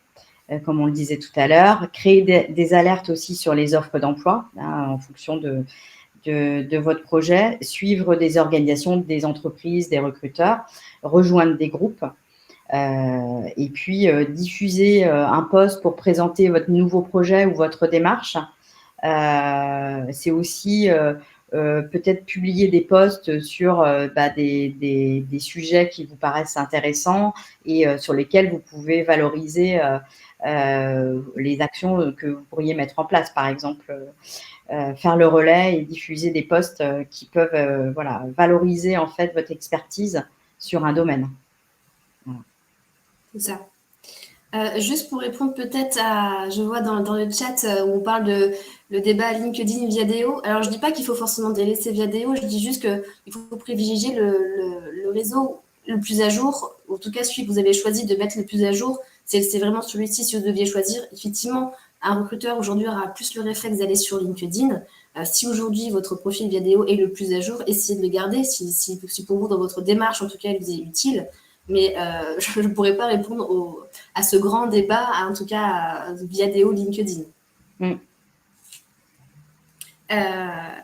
comme on le disait tout à l'heure, créer des alertes aussi sur les offres d'emploi en fonction de votre projet, suivre des organisations, des entreprises, des recruteurs, rejoindre des groupes et puis diffuser un post pour présenter votre nouveau projet ou votre démarche. C'est aussi peut-être publier des posts sur des sujets qui vous paraissent intéressants et sur lesquels vous pouvez valoriser les actions que vous pourriez mettre en place. Par exemple, faire le relais et diffuser des posts qui peuvent valoriser en fait votre expertise sur un domaine. Voilà. C'est ça. Juste pour répondre peut-être à, je vois dans le chat où on parle de le débat LinkedIn Viadeo. Alors, je dis pas qu'il faut forcément délaisser Viadeo, je dis juste qu'il faut privilégier le réseau le plus à jour. En tout cas, celui que vous avez choisi de mettre le plus à jour, c'est vraiment celui-ci si vous deviez choisir. Effectivement, un recruteur aujourd'hui aura plus le réflexe d'aller sur LinkedIn. Si aujourd'hui votre profil Viadeo est le plus à jour, essayez de le garder si pour vous, dans votre démarche, en tout cas, il vous est utile. Mais je ne pourrais pas répondre à ce grand débat, en tout cas via Viadeo LinkedIn.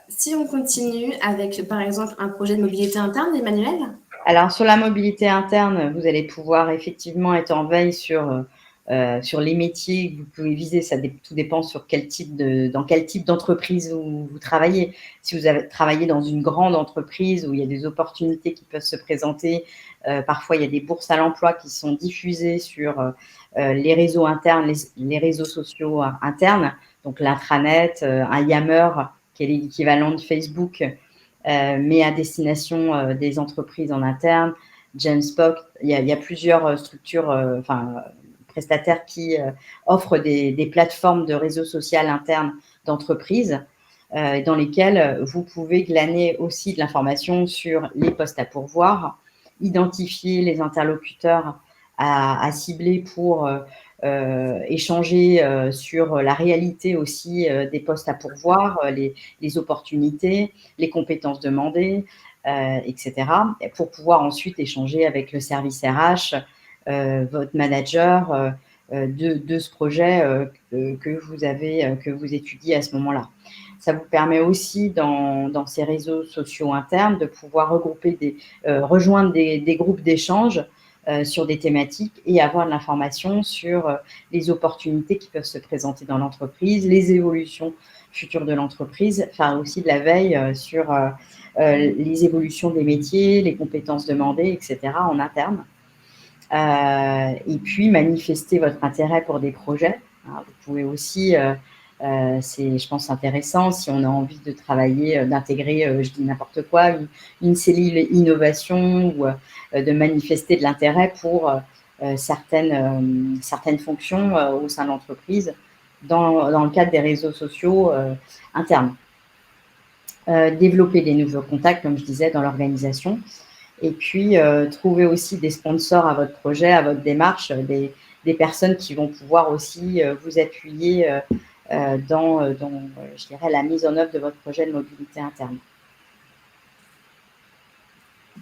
Si on continue avec, par exemple, un projet de mobilité interne, Emmanuel? Alors, sur la mobilité interne, vous allez pouvoir effectivement être en veille sur les métiers que vous pouvez viser. Tout dépend sur dans quel type d'entreprise vous travaillez. Si vous avez travaillé dans une grande entreprise où il y a des opportunités qui peuvent se présenter, parfois il y a des bourses à l'emploi qui sont diffusées sur les réseaux internes, les réseaux sociaux internes, donc l'intranet, un Yammer, qui est l'équivalent de Facebook, mais à destination des entreprises en interne. Jamespot, il y a plusieurs structures, prestataires qui offrent des plateformes de réseaux sociaux internes d'entreprises dans lesquelles vous pouvez glaner aussi de l'information sur les postes à pourvoir, identifier les interlocuteurs à cibler pour échanger sur la réalité aussi des postes à pourvoir, les opportunités, les compétences demandées, etc. Pour pouvoir ensuite échanger avec le service RH, votre manager, de ce projet que vous étudiez à ce moment-là. Ça vous permet aussi, dans ces réseaux sociaux internes, de pouvoir rejoindre des groupes d'échange sur des thématiques et avoir de l'information sur les opportunités qui peuvent se présenter dans l'entreprise, les évolutions futures de l'entreprise, faire aussi de la veille sur les évolutions des métiers, les compétences demandées, etc. en interne. Et puis, manifester votre intérêt pour des projets. Vous pouvez aussi, c'est, je pense, intéressant si on a envie de travailler, d'intégrer, je dis n'importe quoi, une cellule innovation ou de manifester de l'intérêt pour certaines fonctions au sein de l'entreprise dans le cadre des réseaux sociaux internes. Développer des nouveaux contacts, comme je disais, dans l'organisation. Et puis, trouver aussi des sponsors à votre projet, à votre démarche, des personnes qui vont pouvoir aussi vous appuyer dans je dirais, la mise en œuvre de votre projet de mobilité interne.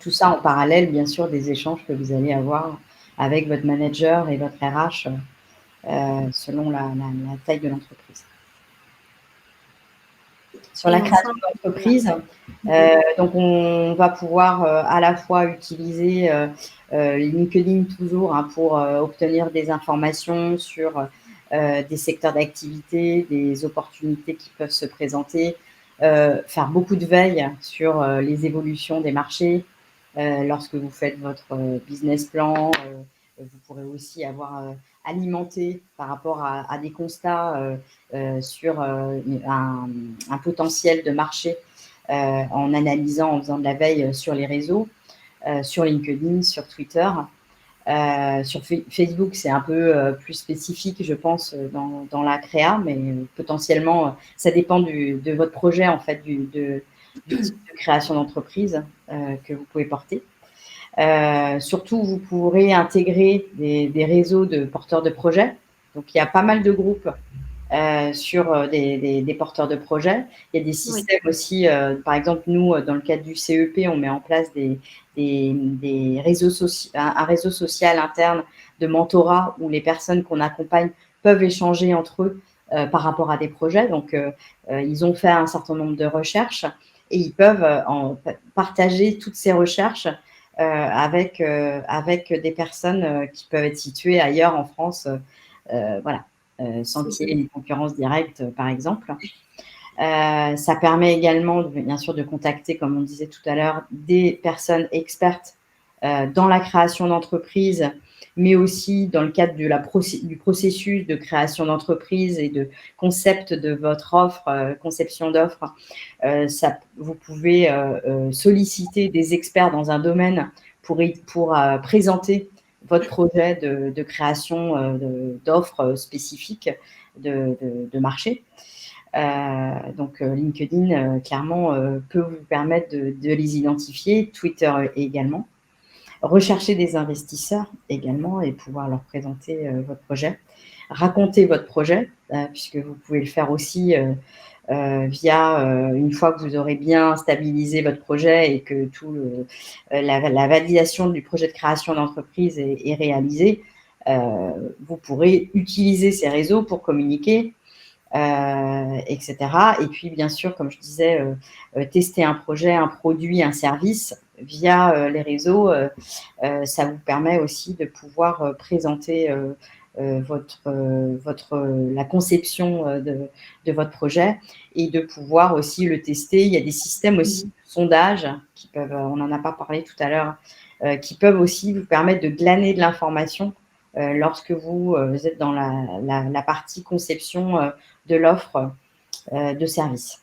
Tout ça en parallèle, bien sûr, des échanges que vous allez avoir avec votre manager et votre RH selon la taille de l'entreprise. Sur la création d'entreprise, donc on va pouvoir à la fois utiliser LinkedIn toujours pour obtenir des informations sur des secteurs d'activité, des opportunités qui peuvent se présenter, faire beaucoup de veille sur les évolutions des marchés. Lorsque vous faites votre business plan, vous pourrez aussi avoir alimenté par rapport à des constats sur un potentiel de marché en analysant, en faisant de la veille sur les réseaux, sur LinkedIn, sur Twitter. Sur Facebook, c'est un peu plus spécifique, je pense, dans la créa, mais potentiellement, ça dépend de votre projet, en fait, du type de création d'entreprise que vous pouvez porter. Surtout, vous pourrez intégrer des réseaux de porteurs de projets. Donc, il y a pas mal de groupes sur des porteurs de projets. Il y a des systèmes aussi, par exemple, nous, dans le cadre du CEP, on met en place des réseaux un réseau social interne de mentorat où les personnes qu'on accompagne peuvent échanger entre eux par rapport à des projets. Donc, ils ont fait un certain nombre de recherches et ils peuvent partager toutes ces recherches avec des personnes qui peuvent être situées ailleurs en France, voilà, sans qu'il y ait une concurrence directe, par exemple. Ça permet également, bien sûr, de contacter, comme on disait tout à l'heure, des personnes expertes dans la création d'entreprise, mais aussi dans le cadre du processus de création d'entreprise et de concept de votre offre, conception d'offre. Vous pouvez solliciter des experts dans un domaine pour présenter votre projet de création d'offres spécifiques de marché. Donc LinkedIn, clairement, peut vous permettre de les identifier, Twitter également. Rechercher des investisseurs également et pouvoir leur présenter votre projet. Raconter votre projet, puisque vous pouvez le faire aussi via, une fois que vous aurez bien stabilisé votre projet et que la validation du projet de création d'entreprise est réalisée, vous pourrez utiliser ces réseaux pour communiquer, etc. Et puis, bien sûr, comme je disais, tester un projet, un produit, un service via les réseaux, ça vous permet aussi de pouvoir présenter la conception de votre projet et de pouvoir aussi le tester. Il y a des systèmes aussi de sondage qui peuvent, on n'en a pas parlé tout à l'heure, qui peuvent aussi vous permettre de glaner de l'information lorsque vous êtes dans la partie conception de l'offre de service.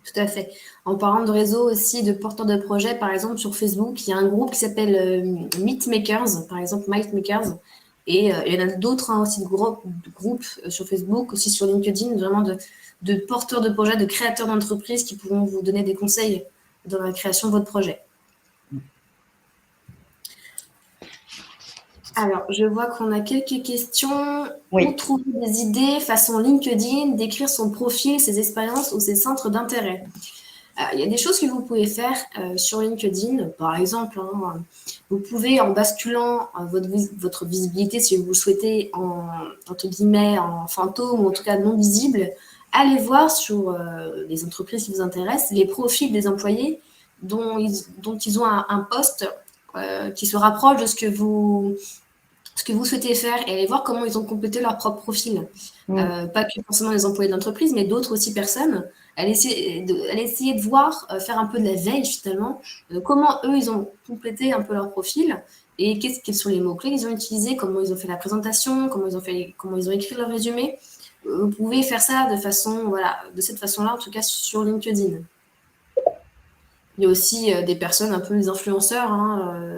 Tout à fait. En parlant de réseau aussi, de porteurs de projets, par exemple, sur Facebook, il y a un groupe qui s'appelle Meetmakers, par exemple, Meetmakers. Et il y en a d'autres aussi de groupes sur Facebook, aussi sur LinkedIn, vraiment de porteurs de projets, de créateurs d'entreprises qui pourront vous donner des conseils dans la création de votre projet. Alors, je vois qu'on a quelques questions. Oui. Où trouver des idées façon LinkedIn, d'écrire son profil, ses expériences ou ses centres d'intérêt? Il y a des choses que vous pouvez faire sur LinkedIn. Par exemple, vous pouvez, en basculant votre visibilité, si vous le souhaitez, entre guillemets, en fantôme ou en tout cas non visible, aller voir sur les entreprises qui vous intéressent les profils des employés dont ils ont un poste qui se rapproche de ce que vous souhaitez faire et aller voir comment ils ont complété leur propre profil. Pas que forcément les employés de l'entreprise, mais d'autres aussi personnes. Aller essayer de voir, faire un peu de la veille finalement, comment eux, ils ont complété un peu leur profil et quels sont les mots-clés qu'ils ont utilisés, comment ils ont fait la présentation, comment ils ont écrit leur résumé. Vous pouvez faire ça de cette façon-là, en tout cas sur LinkedIn. Il y a aussi des personnes, un peu des influenceurs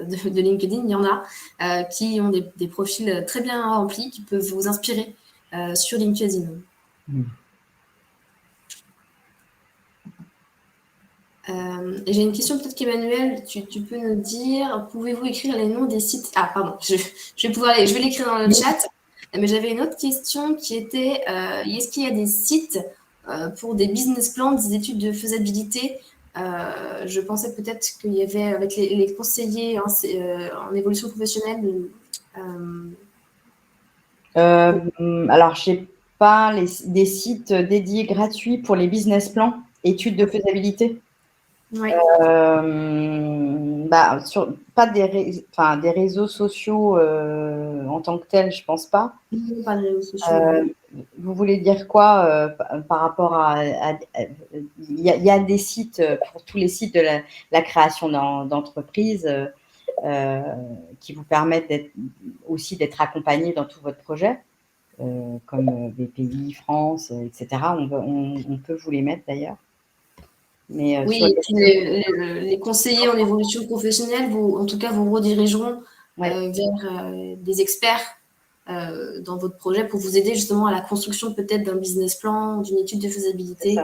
de LinkedIn, il y en a qui ont des profils très bien remplis, qui peuvent vous inspirer sur LinkedIn. Et j'ai une question peut-être qu'Emmanuel, tu peux nous dire, pouvez-vous écrire les noms des sites? Ah, pardon, je vais l'écrire dans le chat. Mais j'avais une autre question qui était, est-ce qu'il y a des sites pour des business plans, des études de faisabilité? Je pensais peut-être qu'il y avait avec les conseillers en évolution professionnelle. Alors, je n'ai pas des sites dédiés gratuits pour les business plans, études de faisabilité. Oui. Pas des réseaux sociaux en tant que tels, je pense pas. Non, pas de réseaux sociaux. Vous voulez dire quoi par rapport à il y a des sites pour tous les sites de la création d'entreprise qui vous permettent d'être accompagné dans tout votre projet, comme BPI, France, etc. On peut vous les mettre d'ailleurs. Mais oui, et puis les conseillers en évolution professionnelle, en tout cas, vous redirigeront vers des experts dans votre projet pour vous aider justement à la construction peut-être d'un business plan, d'une étude de faisabilité.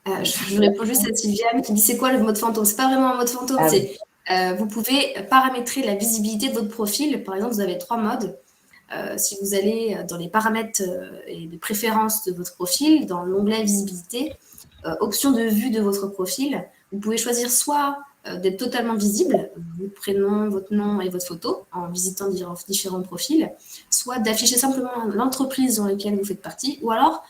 Je réponds juste à Sylviane qui dit c'est quoi le mode fantôme? C'est pas vraiment un mode fantôme, c'est vous pouvez paramétrer la visibilité de votre profil. Par exemple, vous avez 3 modes. Si vous allez dans les paramètres et les préférences de votre profil, dans l'onglet visibilité, option de vue de votre profil, vous pouvez choisir soit d'être totalement visible, votre prénom, votre nom et votre photo, en visitant différents profils, soit d'afficher simplement l'entreprise dans laquelle vous faites partie, ou alors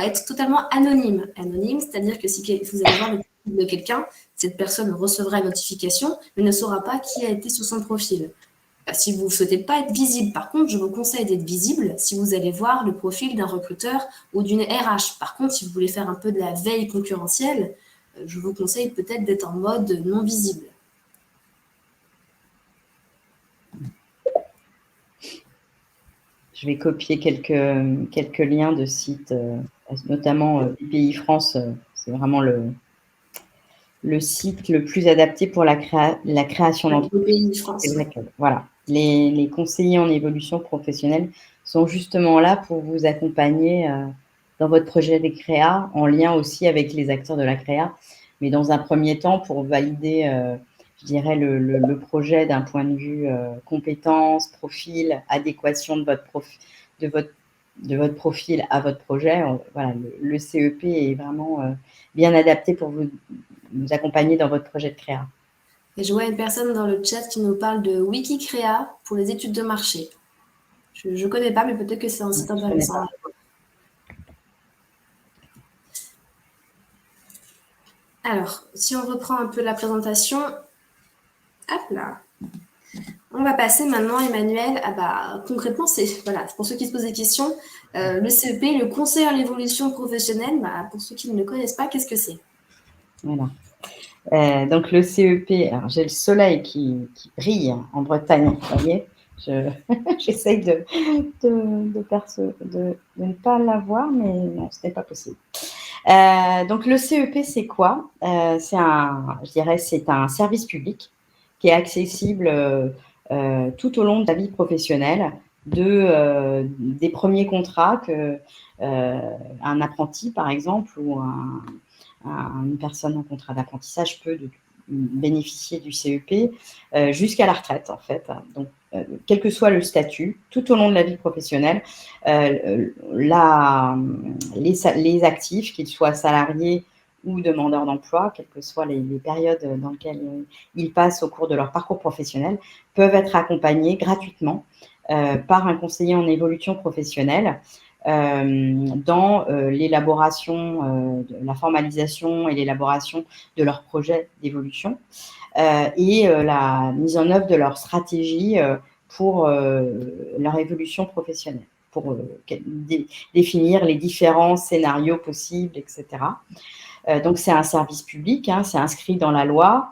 être totalement anonyme. Anonyme, c'est-à-dire que si vous allez voir le profil de quelqu'un, cette personne recevra une notification, mais ne saura pas qui a été sur son profil. Si vous ne souhaitez pas être visible, par contre, je vous conseille d'être visible si vous allez voir le profil d'un recruteur ou d'une RH. Par contre, si vous voulez faire un peu de la veille concurrentielle, je vous conseille peut-être d'être en mode non visible. Je vais copier quelques liens de sites, notamment BPI France. C'est vraiment le site le plus adapté pour la création d'entreprise. Au pays de France. C'est vrai que, voilà, les conseillers en évolution professionnelle sont justement là pour vous accompagner dans votre projet de créa, en lien aussi avec les acteurs de la créa, mais dans un premier temps pour valider, je dirais, le projet d'un point de vue compétences, profil, adéquation de votre profil à votre projet. Voilà, le CEP est vraiment bien adapté pour vous accompagner dans votre projet de créa. Et je vois une personne dans le chat qui nous parle de Wikicréa pour les études de marché. Je ne connais pas, mais peut-être que c'est un site intéressant. Alors, si on reprend un peu la présentation, hop là. On va passer maintenant, Emmanuel, concrètement, c'est pour ceux qui se posent des questions, le CEP, le conseil en évolution professionnelle, pour ceux qui ne le connaissent pas, qu'est-ce que c'est? Voilà. Donc le CEP, alors j'ai le soleil qui brille en Bretagne, vous voyez, j'essaye de ne pas l'avoir, mais non, ce n'est pas possible. Donc le CEP, c'est quoi? C'est un service public qui est accessible tout au long de la vie professionnelle, des premiers contrats que un apprenti, par exemple, ou une personne en contrat d'apprentissage peut bénéficier du CEP jusqu'à la retraite, en fait. Donc, quel que soit le statut, tout au long de la vie professionnelle, les actifs, qu'ils soient salariés ou demandeurs d'emploi, quelles que soient les périodes dans lesquelles ils passent au cours de leur parcours professionnel, peuvent être accompagnés gratuitement par un conseiller en évolution professionnelle dans l'élaboration, la formalisation et l'élaboration de leur projet d'évolution et la mise en œuvre de leur stratégie pour leur évolution professionnelle, pour définir les différents scénarios possibles, etc. Donc, c'est un service public, hein, c'est inscrit dans la loi.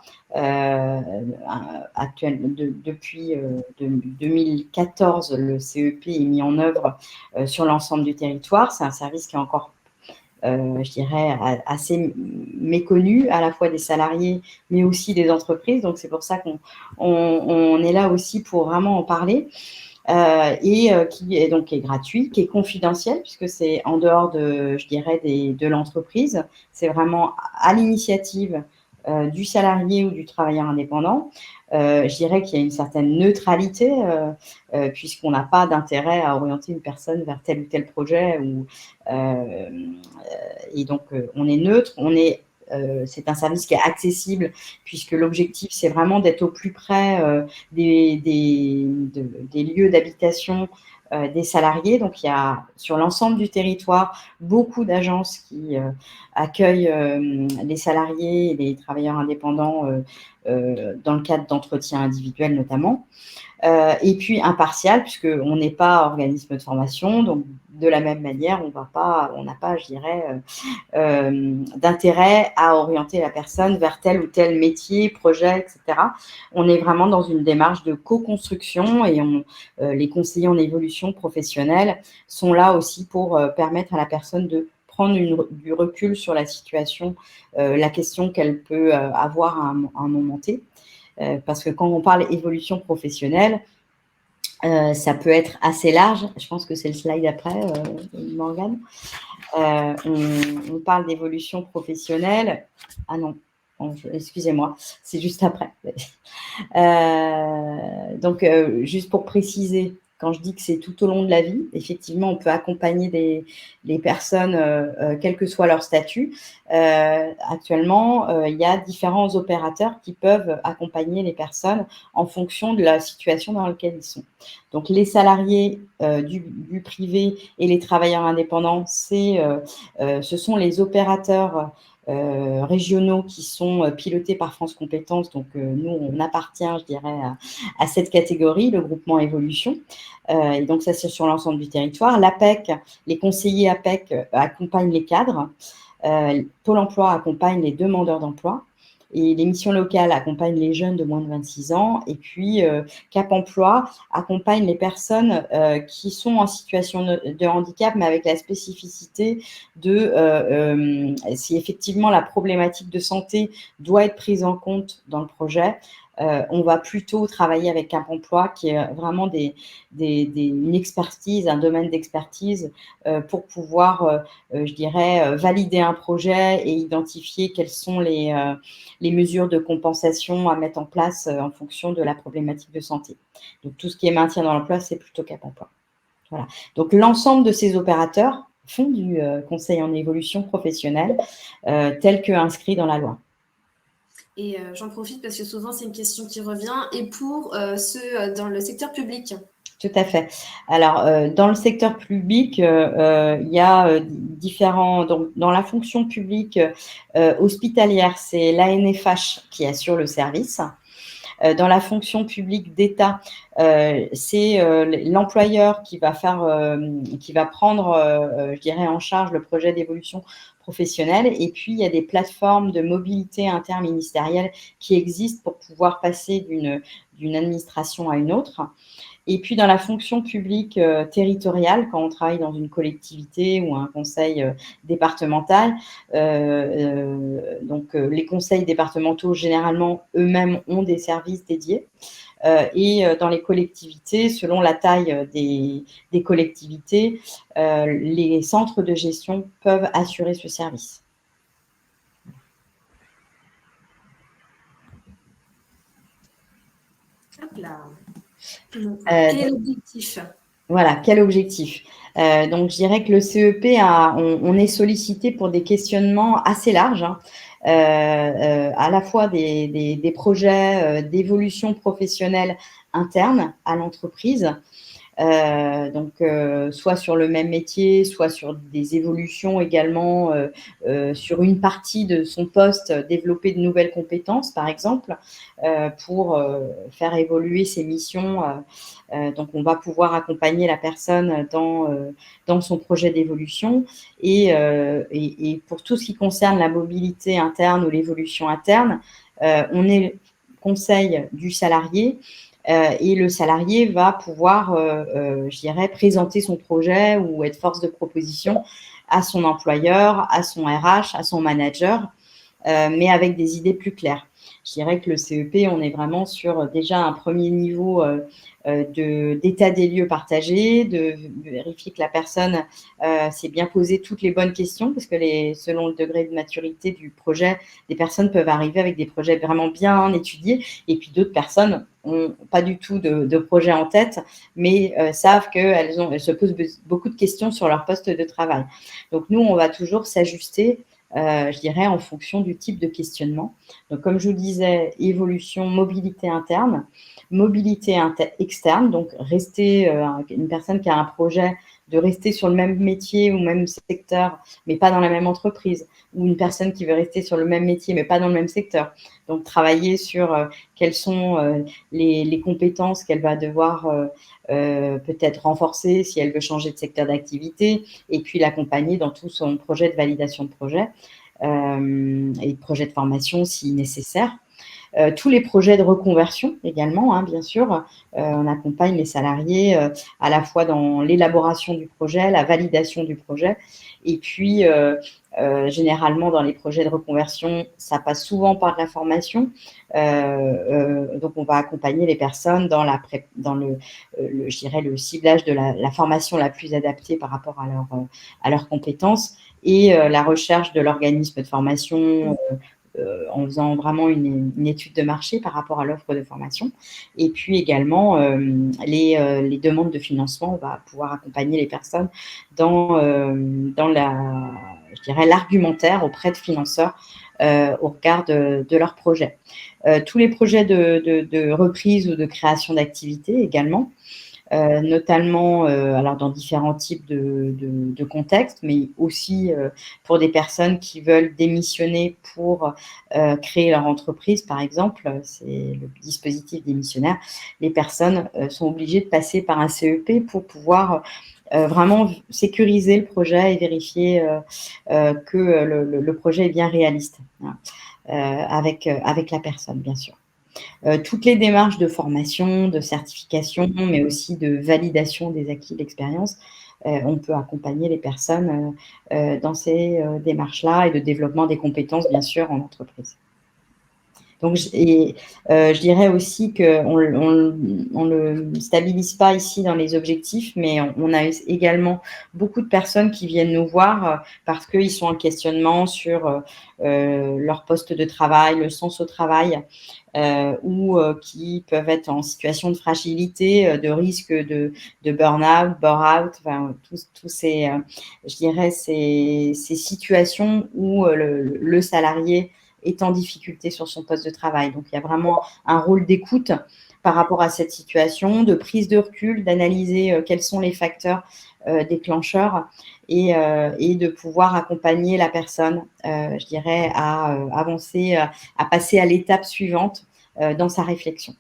Depuis 2014, le CEP est mis en œuvre sur l'ensemble du territoire. C'est un service qui est encore, je dirais, assez méconnu, à la fois des salariés, mais aussi des entreprises. Donc, c'est pour ça qu'on est là aussi pour vraiment en parler. Qui est gratuit, qui est confidentiel, puisque c'est en dehors de l'entreprise. C'est vraiment à l'initiative du salarié ou du travailleur indépendant. Je dirais qu'il y a une certaine neutralité, puisqu'on n'a pas d'intérêt à orienter une personne vers tel ou tel projet. Et donc, on est neutre, c'est un service qui est accessible, puisque l'objectif, c'est vraiment d'être au plus près des lieux d'habitation des salariés. Donc, il y a sur l'ensemble du territoire beaucoup d'agences qui accueillent les salariés et les travailleurs indépendants dans le cadre d'entretiens individuels notamment. Et puis impartial, puisqu'on n'est pas organisme de formation, donc de la même manière, on n'a pas, je dirais, d'intérêt à orienter la personne vers tel ou tel métier, projet, etc. On est vraiment dans une démarche de co-construction et les conseillers en évolution professionnelle sont là aussi pour permettre à la personne de prendre du recul sur la situation, la question qu'elle peut avoir à un moment T. Parce que quand on parle évolution professionnelle, ça peut être assez large. Je pense que c'est le slide après, Morgane. On parle d'évolution professionnelle. Ah non, excusez-moi, c'est juste après. Donc, juste pour préciser, quand je dis que c'est tout au long de la vie, effectivement, on peut accompagner les personnes, quel que soit leur statut. Actuellement, il y a différents opérateurs qui peuvent accompagner les personnes en fonction de la situation dans laquelle ils sont. Donc, les salariés du privé et les travailleurs indépendants, ce sont les opérateurs régionaux qui sont pilotés par France Compétences. Donc, nous, on appartient, je dirais, à cette catégorie, le groupement Évolution. Et donc, ça, c'est sur l'ensemble du territoire. L'APEC, les conseillers APEC accompagnent les cadres. Pôle emploi accompagne les demandeurs d'emploi. Et les missions locales accompagnent les jeunes de moins de 26 ans. Et puis, Cap Emploi accompagne les personnes qui sont en situation de handicap, mais avec la spécificité de si effectivement la problématique de santé doit être prise en compte dans le projet. On va plutôt travailler avec Cap Emploi, qui est vraiment une expertise, un domaine d'expertise pour pouvoir, je dirais, valider un projet et identifier quelles sont les mesures de compensation à mettre en place en fonction de la problématique de santé. Donc, tout ce qui est maintien dans l'emploi, c'est plutôt Cap Emploi. Voilà. Donc, l'ensemble de ces opérateurs font du conseil en évolution professionnelle tel que inscrit dans la loi. Et j'en profite parce que souvent, c'est une question qui revient. Et pour ceux dans le secteur public? Tout à fait. Alors, dans le secteur public, il y a différents… Donc, dans la fonction publique hospitalière, c'est l'ANFH qui assure le service. Dans la fonction publique d'État, c'est l'employeur qui va prendre, je dirais, en charge le projet d'évolution professionnelle. Et puis, il y a des plateformes de mobilité interministérielle qui existent pour pouvoir passer d'une administration à une autre. Et puis, dans la fonction publique territoriale, quand on travaille dans une collectivité ou un conseil départemental, donc les conseils départementaux, généralement, eux-mêmes ont des services dédiés. Et dans les collectivités, selon la taille des collectivités, les centres de gestion peuvent assurer ce service. Hop là. Quel est l'objectif? Voilà, quel objectif? Donc, je dirais que le CEP, on est sollicité pour des questionnements assez larges, hein, à la fois des projets d'évolution professionnelle interne à l'entreprise, donc soit sur le même métier, soit sur des évolutions également sur une partie de son poste, développer de nouvelles compétences, par exemple, pour faire évoluer ses missions. Donc, on va pouvoir accompagner la personne dans son projet d'évolution. Et pour tout ce qui concerne la mobilité interne ou l'évolution interne, on est conseil du salarié. Et le salarié va pouvoir, je dirais, présenter son projet ou être force de proposition à son employeur, à son RH, à son manager, mais avec des idées plus claires. Je dirais que le CEP, on est vraiment sur déjà un premier niveau d'état des lieux partagé, de vérifier que la personne s'est bien posé toutes les bonnes questions, parce que selon le degré de maturité du projet, des personnes peuvent arriver avec des projets vraiment bien étudiés, et puis d'autres personnes n'ont pas du tout de projet en tête, mais savent qu'elles se posent beaucoup de questions sur leur poste de travail. Donc, nous, on va toujours s'ajuster, je dirais, en fonction du type de questionnement. Donc, comme je vous disais, évolution, mobilité interne, mobilité externe, donc rester, une personne qui a un projet de rester sur le même métier ou même secteur, mais pas dans la même entreprise, ou une personne qui veut rester sur le même métier, mais pas dans le même secteur. Donc, travailler sur quelles sont les compétences qu'elle va devoir peut-être renforcer si elle veut changer de secteur d'activité, et puis l'accompagner dans tout son projet de validation de projet et de projet de formation si nécessaire. Tous les projets de reconversion également, hein, bien sûr. On accompagne les salariés à la fois dans l'élaboration du projet, la validation du projet, et puis généralement dans les projets de reconversion, ça passe souvent par de la formation. Donc, on va accompagner les personnes dans je dirais, le ciblage de la formation la plus adaptée par rapport à leurs compétences, et la recherche de l'organisme de formation en faisant vraiment une étude de marché par rapport à l'offre de formation. Et puis également, les demandes de financement, on va pouvoir accompagner les personnes dans je dirais, l'argumentaire auprès de financeurs au regard de leur projet. Tous les projets de reprise ou de création d'activités également, notamment alors dans différents types de contextes, mais aussi pour des personnes qui veulent démissionner pour créer leur entreprise, par exemple. C'est le dispositif démissionnaire. Les personnes sont obligées de passer par un CEP pour pouvoir vraiment sécuriser le projet et vérifier que le projet est bien réaliste. Voilà. avec la personne, bien sûr. Toutes les démarches de formation, de certification, mais aussi de validation des acquis de l'expérience, on peut accompagner les personnes dans ces démarches-là et de développement des compétences, bien sûr, en entreprise. Donc, je dirais aussi qu'on ne le stabilise pas ici dans les objectifs, mais on a également beaucoup de personnes qui viennent nous voir parce qu'ils sont en questionnement sur leur poste de travail, le sens au travail, ou qui peuvent être en situation de fragilité, de risque de burn-out, bore-out, enfin, tous ces, je dirais, ces situations où le salarié est en difficulté sur son poste de travail. Donc, il y a vraiment un rôle d'écoute par rapport à cette situation, de prise de recul, d'analyser quels sont les facteurs déclencheurs et de pouvoir accompagner la personne, je dirais, à avancer, à passer à l'étape suivante dans sa réflexion.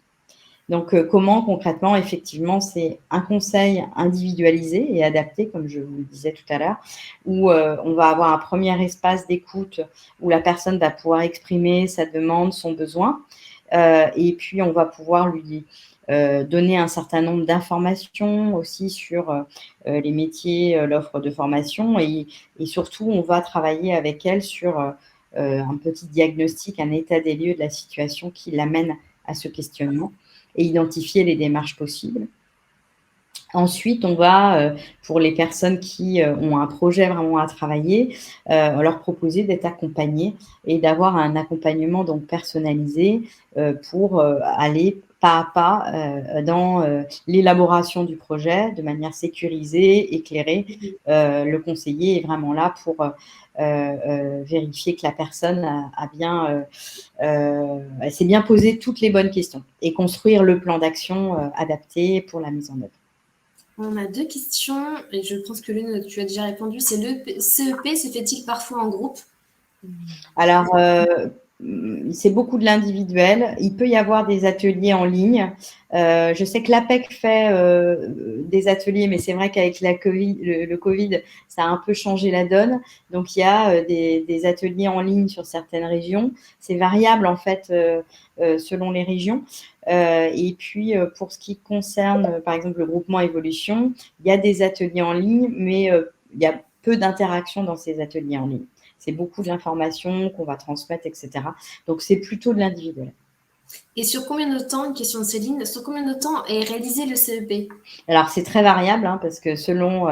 Donc, comment concrètement, effectivement, c'est un conseil individualisé et adapté, comme je vous le disais tout à l'heure, où on va avoir un premier espace d'écoute où la personne va pouvoir exprimer sa demande, son besoin, et puis on va pouvoir lui donner un certain nombre d'informations aussi sur les métiers, l'offre de formation, et surtout, on va travailler avec elle sur un petit diagnostic, un état des lieux de la situation qui l'amène à ce questionnement et identifier les démarches possibles. Ensuite, on va, pour les personnes qui ont un projet vraiment à travailler, leur proposer d'être accompagnées et d'avoir un accompagnement donc personnalisé pour aller pas à pas dans l'élaboration du projet de manière sécurisée, éclairée. Le conseiller est vraiment là pour vérifier que la personne s'est bien posé toutes les bonnes questions et construire le plan d'action adapté pour la mise en œuvre. On a 2 questions et je pense que l'une, tu as déjà répondu. C'est le CEP se fait-il parfois en groupe? Alors, c'est beaucoup de l'individuel. Il peut y avoir des ateliers en ligne. Je sais que l'APEC fait des ateliers, mais c'est vrai qu'avec le Covid, ça a un peu changé la donne. Donc, il y a des ateliers en ligne sur certaines régions. C'est variable, en fait, selon les régions. Et puis, pour ce qui concerne, par exemple, le groupement Évolution, il y a des ateliers en ligne, mais il y a peu d'interaction dans ces ateliers en ligne. C'est beaucoup d'informations qu'on va transmettre, etc. Donc, c'est plutôt de l'individuel. Et sur combien de temps, une question de Céline, sur combien de temps est réalisé le CEP? Alors, c'est très variable parce que selon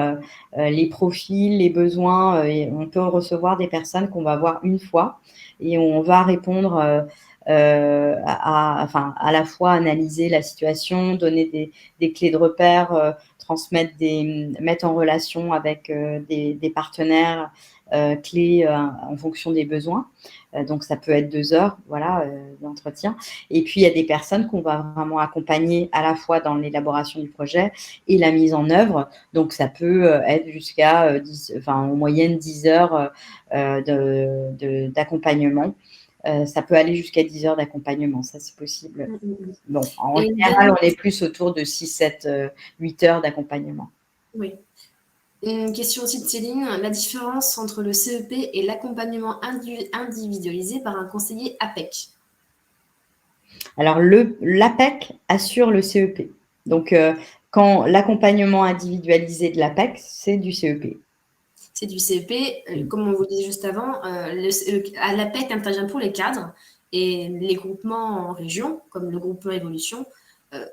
les profils, les besoins, on peut recevoir des personnes qu'on va voir une fois et on va répondre à la fois analyser la situation, donner des clés de repère, mettre en relation avec des partenaires clés en fonction des besoins. Donc, ça peut être 2 heures d'entretien. Et puis, il y a des personnes qu'on va vraiment accompagner à la fois dans l'élaboration du projet et la mise en œuvre. Donc, ça peut être jusqu'à en moyenne 10 heures d'accompagnement. Ça peut aller jusqu'à 10 heures d'accompagnement, ça c'est possible. Bon, en général, on est plus autour de 6, 7, 8 heures d'accompagnement. Oui. Une question aussi de Céline, la différence entre le CEP et l'accompagnement individualisé par un conseiller APEC? Alors, l'APEC assure le CEP. Donc, quand l'accompagnement individualisé de l'APEC, c'est du CEP. C'est du CEP, comme on vous le disait juste avant, l'APEC intervient pour les cadres et les groupements en région, comme le groupement Évolution,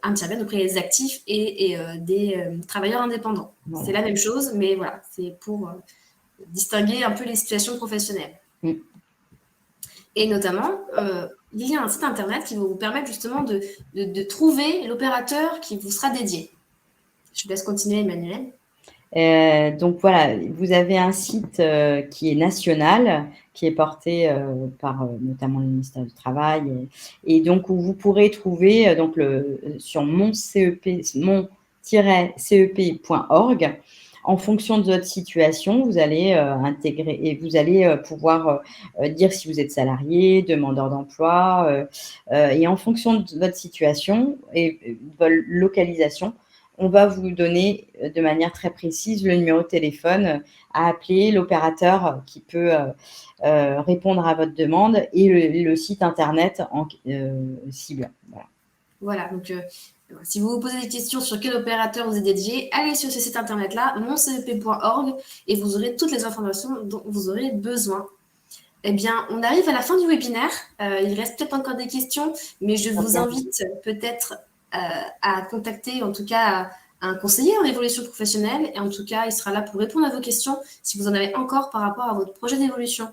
interviennent auprès des actifs et des travailleurs indépendants. Voilà. C'est la même chose, mais voilà, c'est pour distinguer un peu les situations professionnelles. Et notamment, il y a un site internet qui va vous permettre justement de trouver l'opérateur qui vous sera dédié. Je vous laisse continuer, Emmanuel. Donc voilà, vous avez un site qui est national, qui est porté par notamment le ministère du Travail, et donc où vous pourrez trouver sur mon-cep.org. En fonction de votre situation, vous allez intégrer et vous allez pouvoir dire si vous êtes salarié, demandeur d'emploi, et en fonction de votre situation et de votre localisation, on va vous donner de manière très précise le numéro de téléphone à appeler, l'opérateur qui peut répondre à votre demande et le site internet cible. Voilà. Voilà, donc si vous vous posez des questions sur quel opérateur vous est dédié, allez sur ce site internet-là, moncep.org, et vous aurez toutes les informations dont vous aurez besoin. Eh bien, on arrive à la fin du webinaire. Il reste peut-être encore des questions, mais je vous invite peut-être à contacter, en tout cas, un conseiller en évolution professionnelle. Et en tout cas, il sera là pour répondre à vos questions si vous en avez encore par rapport à votre projet d'évolution.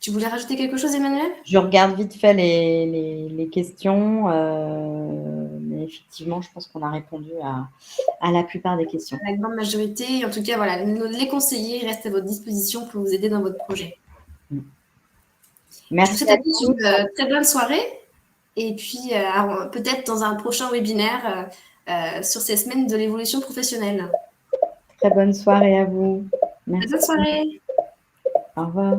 Tu voulais rajouter quelque chose, Emmanuel? Je regarde vite fait les questions, mais effectivement, je pense qu'on a répondu à la plupart des questions. La grande majorité. En tout cas, voilà, les conseillers restent à votre disposition pour vous aider dans votre projet. Merci. Je vous souhaite à tous une très bonne soirée. Et puis, peut-être dans un prochain webinaire sur ces semaines de l'évolution professionnelle. Très bonne soirée à vous. Merci. Bonne soirée. Au revoir.